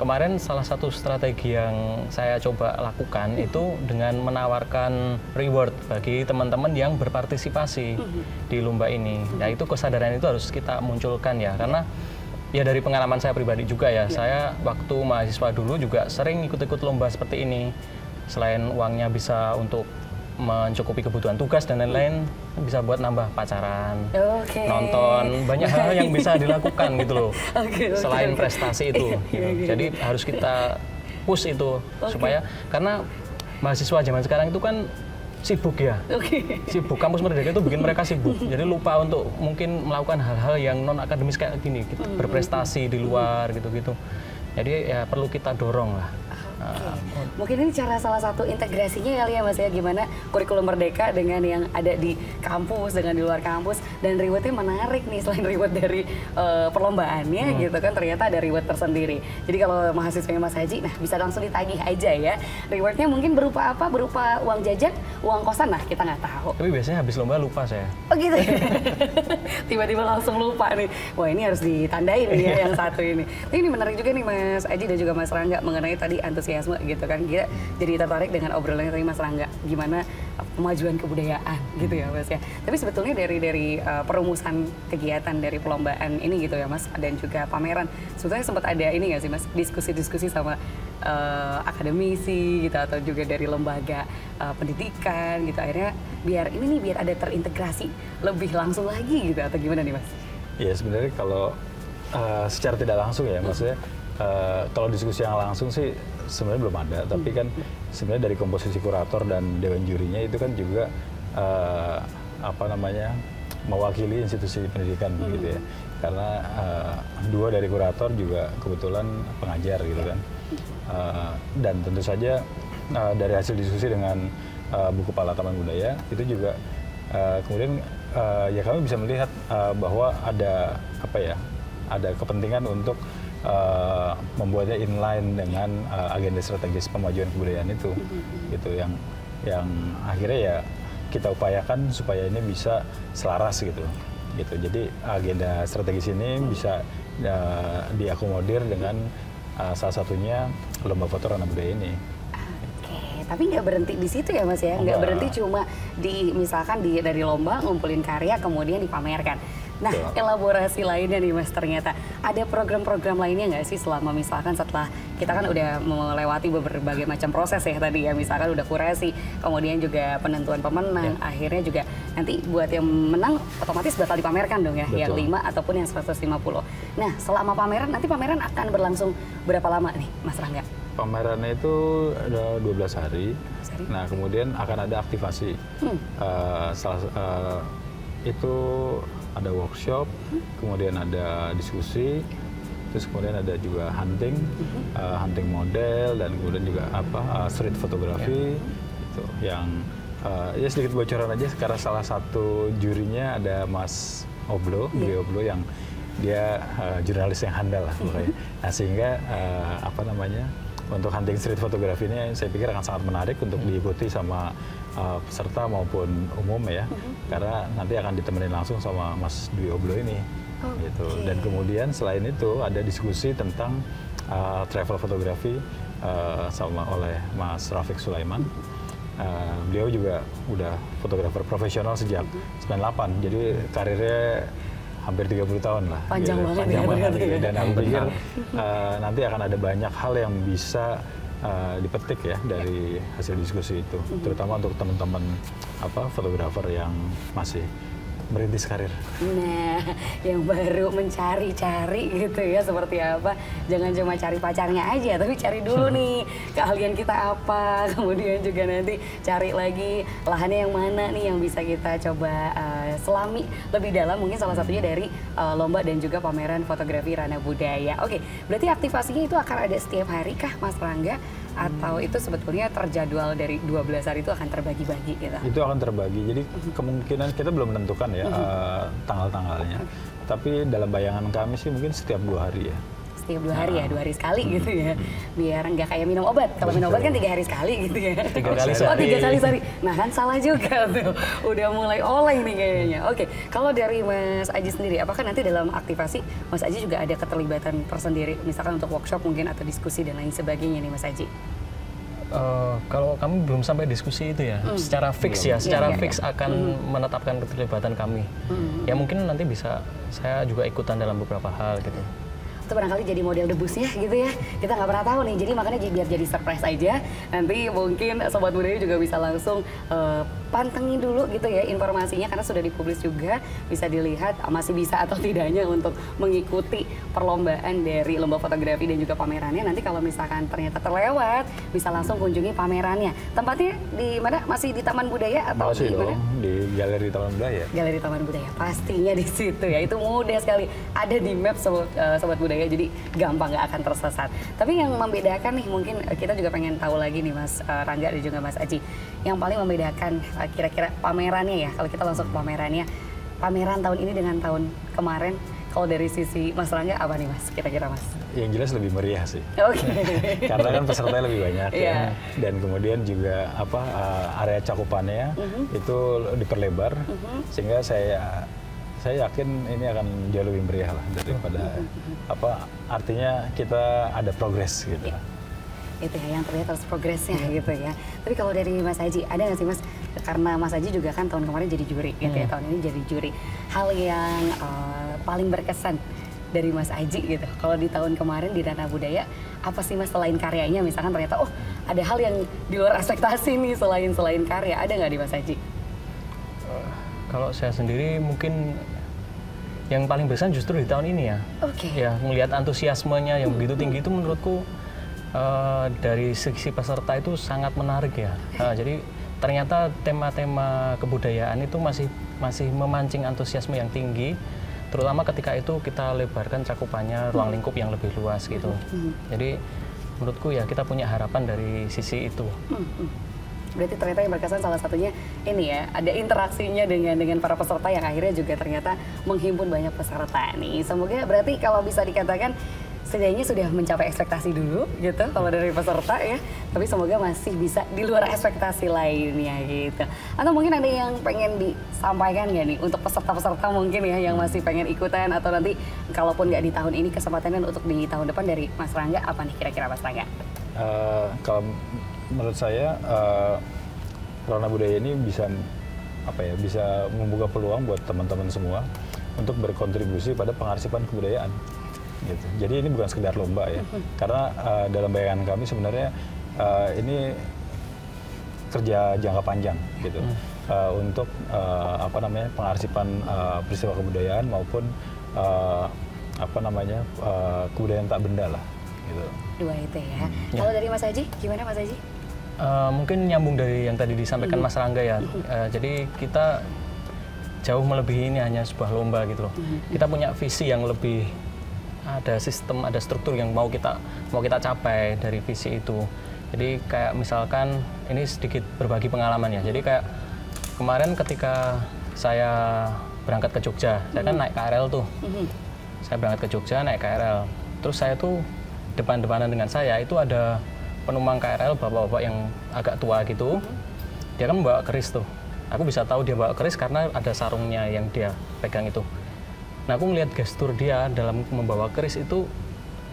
kemarin salah satu strategi yang saya coba lakukan itu dengan menawarkan reward bagi teman-teman yang berpartisipasi di lomba ini. Nah itu kesadaran itu harus kita munculkan ya, karena ya dari pengalaman saya pribadi juga ya, saya waktu mahasiswa dulu juga sering ikut-ikut lomba seperti ini. Selain uangnya bisa untuk mencukupi kebutuhan tugas dan lain-lain, bisa buat nambah pacaran, nonton, banyak hal yang bisa dilakukan gitu loh, selain prestasi itu gitu. Jadi harus kita push itu supaya, karena mahasiswa zaman sekarang itu kan sibuk ya, sibuk, kampus Merdeka itu bikin mereka sibuk, jadi lupa untuk mungkin melakukan hal-hal yang non akademis kayak gini, gitu, berprestasi di luar gitu-gitu. Jadi ya perlu kita dorong lah. Mungkin ini cara salah satu integrasinya kali ya Mas ya, gimana kurikulum Merdeka dengan yang ada di kampus, dengan di luar kampus, dan rewardnya menarik nih, selain reward dari perlombaannya gitu kan, ternyata ada reward tersendiri. Jadi kalau mahasiswanya Mas Haji, nah bisa langsung ditagih aja ya. Rewardnya mungkin berupa apa? Berupa uang jajan, uang kosan, nah kita nggak tahu. Tapi biasanya habis lomba lupa saya. Oh gitu ya? Tiba-tiba langsung lupa nih. Wah ini harus ditandain nih ya yang satu ini. Tapi ini menarik juga nih Mas Haji dan juga Mas Rangga mengenai tadi antusiasme gitu kan. Kita jadi tertarik dengan obrolannya tadi Mas Rangga, gimana pemajuan kebudayaan gitu ya Mas ya. Tapi sebetulnya dari perumusan kegiatan dari perlombaan ini gitu ya Mas, dan juga pameran, sebetulnya sempat ada ini nggak sih Mas, diskusi-diskusi sama akademisi gitu, atau juga dari lembaga pendidikan gitu, akhirnya biar ada terintegrasi lebih langsung lagi gitu, atau gimana nih Mas? Ya sebenarnya kalau secara tidak langsung ya, maksudnya kalau diskusi yang langsung sih sebenarnya belum ada, tapi kan sebenarnya dari komposisi kurator dan dewan jurinya itu kan juga mewakili institusi pendidikan gitu ya, karena dua dari kurator juga kebetulan pengajar gitu kan, dan tentu saja dari hasil diskusi dengan buku Pala Taman Budaya itu juga kemudian ya kami bisa melihat bahwa ada ada kepentingan untuk membuatnya inline dengan agenda strategis pemajuan kebudayaan itu, gitu yang akhirnya ya kita upayakan supaya ini bisa selaras gitu. Jadi agenda strategis ini bisa diakomodir dengan salah satunya lomba foto ranah budaya ini. Oke, tapi nggak berhenti di situ ya Mas ya? Nggak berhenti cuma misalkan dari lomba ngumpulin karya kemudian dipamerkan. Nah, elaborasi lainnya nih Mas, ternyata ada program-program lainnya nggak sih selama misalkan setelah kita kan udah melewati berbagai macam proses ya tadi ya, misalkan udah kurasi, kemudian juga penentuan pemenang, akhirnya juga nanti buat yang menang otomatis bakal dipamerkan dong ya, yang 5 ataupun yang 150. Nah, selama pameran, nanti pameran akan berlangsung berapa lama nih Mas Rangga? Pamerannya itu ada 12 hari. Nah, kemudian akan ada aktivasi. Itu ada workshop, kemudian ada diskusi, terus kemudian ada juga hunting, hunting model, dan kemudian juga street photography, itu yang ya sedikit bocoran aja karena salah satu jurinya ada Mas Oblo, Oblo yang dia jurnalis yang handal lah pokoknya. Nah sehingga untuk hunting street photography ini saya pikir akan sangat menarik untuk diikuti sama peserta maupun umum ya, karena nanti akan ditemenin langsung sama Mas Dwi Oblo ini, gitu. Dan kemudian selain itu ada diskusi tentang travel fotografi oleh Mas Rafiq Sulaiman. Beliau juga udah fotografer profesional sejak 98, jadi karirnya hampir 30 tahun lah. Panjang gitu. banget. Panjang banget gitu. Dan aku pikir nanti akan ada banyak hal yang bisa dipetik ya dari hasil diskusi itu, terutama untuk teman-teman fotografer yang masih merintis karir. Nah, yang baru mencari-cari gitu ya seperti apa. Jangan cuma cari pacarnya aja, tapi cari dulu nih keahlian kita apa. Kemudian juga nanti cari lagi lahannya yang mana nih yang bisa kita coba selami lebih dalam. Mungkin salah satunya dari lomba dan juga pameran fotografi ranah budaya. Oke, berarti aktivasinya itu akan ada setiap hari kah Mas Rangga? Atau itu sebetulnya terjadwal dari 12 hari itu akan terbagi-bagi gitu? Itu akan terbagi, jadi kemungkinan kita belum menentukan ya tanggal-tanggalnya. Tapi dalam bayangan kami sih mungkin setiap 2 hari ya. Setiap 2 hari ya, 2 hari sekali gitu ya. Biar nggak kayak minum obat. Kalau minum obat kan 3 hari sekali gitu ya. 3 kali sehari. Oh 3 kali sehari. Nah kan salah juga tuh. Udah mulai oleng nih kayaknya. Oke, kalau dari Mas Aji sendiri, apakah nanti dalam aktivasi Mas Aji juga ada keterlibatan tersendiri? Misalkan untuk workshop mungkin atau diskusi dan lain sebagainya nih Mas Aji? Kalau kami belum sampai diskusi itu ya, secara fix fix akan menetapkan keterlibatan kami. Ya mungkin nanti bisa saya juga ikutan dalam beberapa hal gitu. Itu barangkali jadi model debusnya gitu ya, kita nggak pernah tahu nih, jadi makanya biar jadi surprise aja. Nanti mungkin Sobat Budaya juga bisa langsung pantengin dulu gitu ya informasinya, karena sudah dipublis juga, bisa dilihat masih bisa atau tidaknya untuk mengikuti perlombaan dari lomba fotografi dan juga pamerannya. Nanti kalau misalkan ternyata terlewat, bisa langsung kunjungi pamerannya. Tempatnya di mana? Masih di Taman Budaya atau masih di mana? Di Galeri Taman Budaya. Galeri Taman Budaya, pastinya di situ ya. Itu mudah sekali, ada di map Sobat Budaya, jadi gampang, nggak akan tersesat. Tapi yang membedakan nih, mungkin kita juga pengen tahu lagi nih Mas Rangga dan juga Mas Aji, yang paling membedakan kira-kira pamerannya ya, kalau kita langsung ke pamerannya, pameran tahun ini dengan tahun kemarin, kalau dari sisi Mas Rangga apa nih Mas, kira-kira Mas? Yang jelas lebih meriah sih. Oke. Karena kan pesertanya lebih banyak ya, dan kemudian juga area cakupannya itu diperlebar, sehingga saya yakin ini akan jauh lebih meriah lah daripada artinya kita ada progres gitu. Itu ya yang terlihat harus progresnya gitu ya. Tapi kalau dari Mas Aji, ada nggak sih Mas, karena Mas Aji juga kan tahun kemarin jadi juri gitu ya, tahun ini jadi juri, hal yang paling berkesan dari Mas Aji gitu kalau di tahun kemarin di ranah budaya, apa sih Mas, selain karyanya, misalkan ternyata ada hal yang di luar ekspektasi nih selain karya, ada nggak di Mas Aji? Kalau saya sendiri mungkin yang paling besar justru di tahun ini ya. Ya, melihat antusiasmenya yang begitu tinggi itu menurutku dari sisi peserta itu sangat menarik ya. Jadi ternyata tema-tema kebudayaan itu masih memancing antusiasme yang tinggi, terutama ketika itu kita lebarkan cakupannya, ruang lingkup yang lebih luas gitu. Jadi menurutku ya kita punya harapan dari sisi itu. Berarti ternyata yang berkesan salah satunya ini ya, ada interaksinya dengan para peserta yang akhirnya juga ternyata menghimpun banyak peserta nih. Semoga berarti kalau bisa dikatakan setidaknya sudah mencapai ekspektasi dulu gitu kalau dari peserta ya. Tapi semoga masih bisa di luar ekspektasi lainnya gitu. Atau mungkin ada yang pengen disampaikan nggak nih untuk peserta-peserta mungkin ya yang masih pengen ikutan, atau nanti kalaupun nggak di tahun ini kesempatannya untuk di tahun depan dari Mas Rangga, apa nih kira-kira Mas Rangga? Kalau menurut saya Rana Budaya ini bisa bisa membuka peluang buat teman-teman semua untuk berkontribusi pada pengarsipan kebudayaan. Gitu. Jadi ini bukan sekedar lomba ya, karena dalam bayangan kami sebenarnya ini kerja jangka panjang gitu untuk pengarsipan peristiwa kebudayaan maupun kebudayaan tak benda lah. Gitu. Dua itu ya. Kalau dari Mas Haji, gimana Mas Haji? Mungkin nyambung dari yang tadi disampaikan Mas Rangga ya. Jadi kita jauh melebihi ini hanya sebuah lomba gitu loh. Kita punya visi yang lebih, ada sistem, ada struktur yang mau kita capai dari visi itu. Jadi kayak misalkan ini sedikit berbagi pengalaman ya. Jadi kayak kemarin ketika saya berangkat ke Jogja, saya kan naik KRL tuh. Saya berangkat ke Jogja naik KRL. Terus saya tuh depan-depanan dengan saya itu ada penumpang KRL bapak-bapak yang agak tua gitu. Dia kan membawa keris tuh. Aku bisa tahu dia bawa keris karena ada sarungnya yang dia pegang itu. Nah, aku ngelihat gestur dia dalam membawa keris itu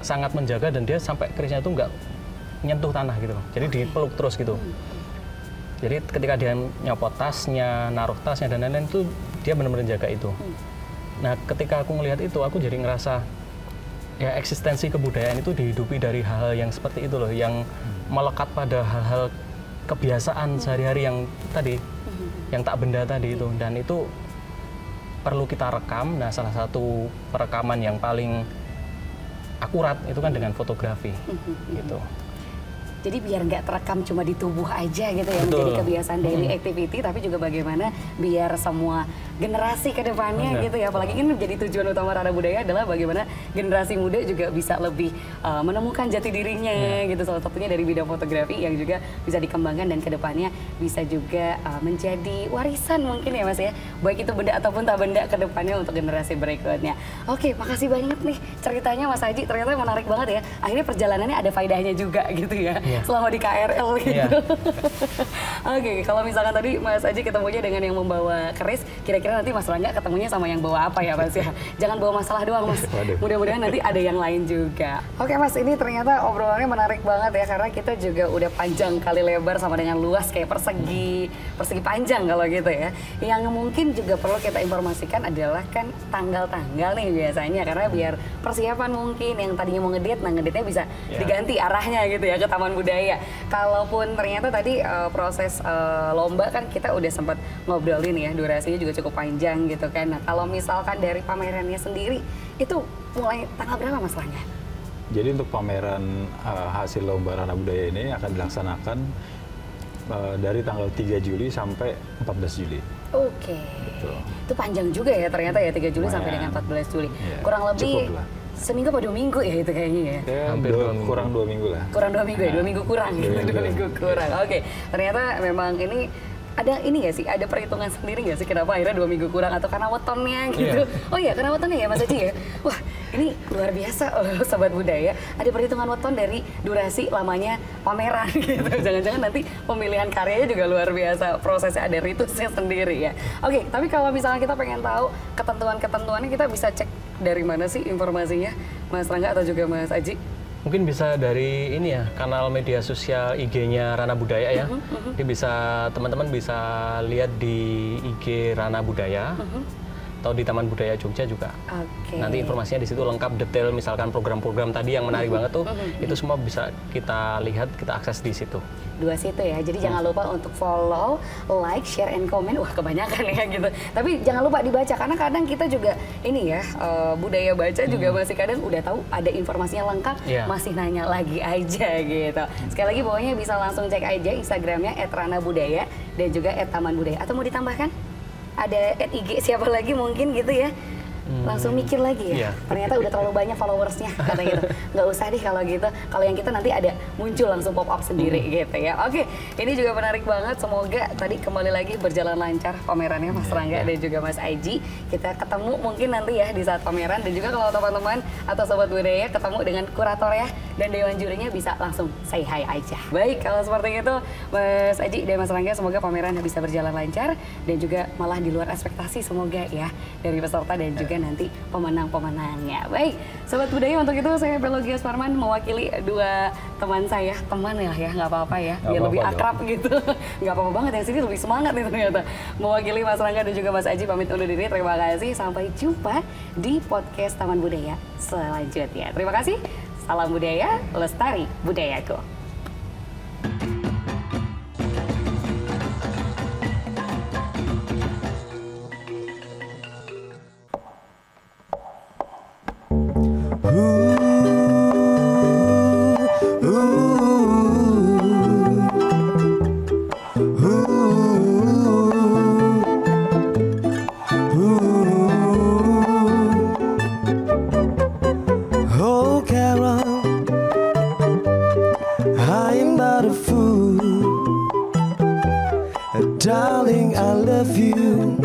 sangat menjaga, dan dia sampai kerisnya itu nggak nyentuh tanah gitu. Jadi dipeluk terus gitu. Jadi ketika dia nyopot tasnya, naruh tasnya dan lain-lain itu dia benar-benar jaga itu. Nah, ketika aku ngelihat itu, aku jadi ngerasa ya eksistensi kebudayaan itu dihidupi dari hal-hal yang seperti itu loh, yang melekat pada hal-hal kebiasaan sehari-hari yang tadi, yang tak benda tadi itu, dan itu perlu kita rekam. Nah, salah satu perekaman yang paling akurat itu kan dengan fotografi gitu. Jadi biar nggak terekam cuma di tubuh aja gitu ya, menjadi kebiasaan daily activity, tapi juga bagaimana biar semua generasi ke depannya gitu ya. Apalagi ini menjadi tujuan utama Rana Budaya adalah bagaimana generasi muda juga bisa lebih menemukan jati dirinya gitu. Salah satunya dari bidang fotografi yang juga bisa dikembangkan dan ke depannya bisa juga menjadi warisan mungkin ya Mas ya. Baik itu benda ataupun tak benda ke depannya untuk generasi berikutnya. Oke, makasih banget nih ceritanya Mas Haji, ternyata menarik banget ya. Akhirnya perjalanannya ada faedahnya juga gitu ya. Selama di KRL gitu. Oke, kalau misalkan tadi Mas Haji ketemunya dengan yang membawa keris, kira-kira nanti Mas Rangga ketemunya sama yang bawa apa ya Mas ya? Jangan bawa masalah doang Mas, mudah-mudahan nanti ada yang lain juga. Oke Mas, ini ternyata obrolannya menarik banget ya, karena kita juga udah panjang kali lebar sama dengan luas kayak persegi panjang kalau gitu ya. Yang mungkin juga perlu kita informasikan adalah kan tanggal-tanggal nih biasanya, karena biar persiapan mungkin yang tadinya mau ngedate, nah ngedate-nya bisa diganti arahnya gitu ya ke Taman Budaya. Kalaupun ternyata tadi proses lomba kan kita udah sempat ngobrolin ya, durasinya juga cukup panjang gitu kan. Nah, kalau misalkan dari pamerannya sendiri itu mulai tanggal berapa Mas Rangga? Jadi untuk pameran hasil lomba Rana Budaya ini akan dilaksanakan dari tanggal 3 Juli sampai 14 Juli. Oke. Itu panjang juga ya ternyata ya, 3 Juli sampai dengan 14 Juli. Kurang lebih seminggu atau 2 minggu ya itu kayaknya ya? Kurang 2 minggu lah. Kurang 2 minggu ya? 2 minggu kurang gitu, 2 minggu kurang. Oke, ternyata memang ini ada ini nggak sih, ada perhitungan sendiri nggak sih kenapa akhirnya 2 minggu kurang, atau karena wetonnya gitu? Oh iya, karena wetonnya ya Mas Haji ya? Wah, ini luar biasa loh Sobat Budaya, ada perhitungan weton dari durasi lamanya pameran gitu. Jangan-jangan nanti pemilihan karyanya juga luar biasa, prosesnya ada ritusnya sendiri ya. Oke, tapi kalau misalnya kita pengen tahu ketentuan-ketentuannya, kita bisa cek dari mana sih informasinya Mas Rangga atau juga Mas Haji? Mungkin bisa dari ini ya, kanal media sosial IG-nya Rana Budaya ya. Jadi bisa teman-teman bisa lihat di IG Rana Budaya atau di Taman Budaya Jogja juga. Nanti informasinya di situ lengkap, detail, misalkan program-program tadi yang menarik banget tuh, itu semua bisa kita lihat, kita akses di situ. 2 situ ya, jadi jangan lupa untuk follow, like, share, and comment. Wah kebanyakan ya gitu. Tapi jangan lupa dibaca, karena kadang kita juga ini ya, budaya baca juga masih kadang udah tahu ada informasinya lengkap, masih nanya lagi aja gitu. Sekali lagi pokoknya bisa langsung cek aja Instagramnya @ranabudaya dan juga @tamanbudaya. Atau mau ditambahkan? Ada IG siapa lagi mungkin gitu ya? langsung mikir lagi ya. Ternyata udah terlalu banyak followersnya kata gitu. Nggak usah deh kalau gitu. Kalau yang kita nanti ada muncul langsung pop up sendiri gitu ya. Oke, ini juga menarik banget. Semoga tadi kembali lagi berjalan lancar pamerannya Mas Rangga dan juga Mas Aji. Kita ketemu mungkin nanti ya di saat pameran, dan juga kalau teman-teman atau sobat budaya ketemu dengan kurator ya dan dewan jurinya bisa langsung say hi aja. Baik, kalau seperti itu Mas Aji dan Mas Rangga, semoga pameran bisa berjalan lancar dan juga malah di luar ekspektasi semoga ya dari peserta dan juga nanti pemenang-pemenangnya. Baik, sobat budaya, untuk itu saya Pelogia Suparman mewakili dua teman saya, teman ya nggak apa-apa ya, biar lebih akrab gitu. Nggak apa-apa banget, yang sini lebih semangat nih ternyata. Mewakili Mas Rangga dan juga Mas Aji pamit undur diri. Terima kasih, sampai jumpa di podcast Taman Budaya selanjutnya. Terima kasih. Salam budaya, lestari budayaku. Darling, I love you.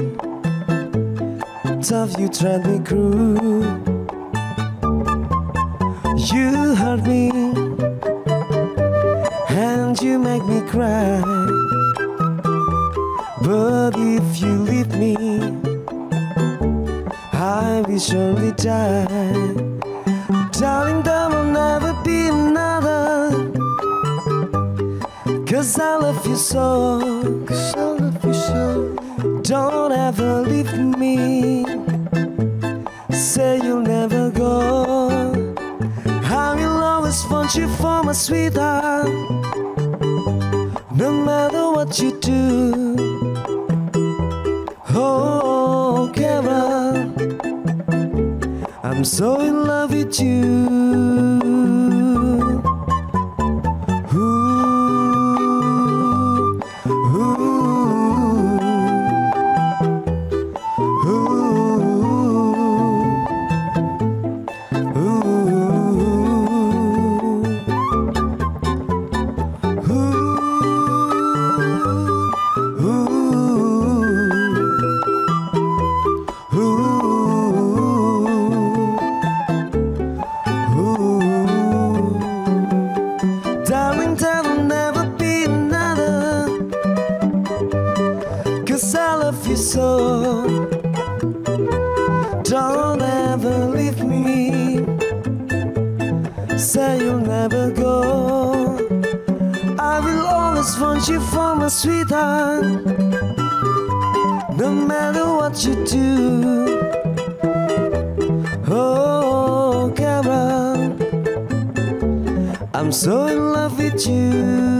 Tough, you tread me cruel. You hurt me, and you make me cry. But if you leave me, I will surely die. Darling, there will never be another. 'Cause I love you so, 'cause I love you so. Don't ever leave me. Say you'll never go. I will always want you for my sweetheart. No matter what you do. Oh, Kara, I'm so in love with you. Darling, there will never be another. 'Cause I love you so. Don't ever leave me. Say you'll never go. I will always want you for my sweetheart. No matter what you do. Oh, Kara, I'm so in love with you.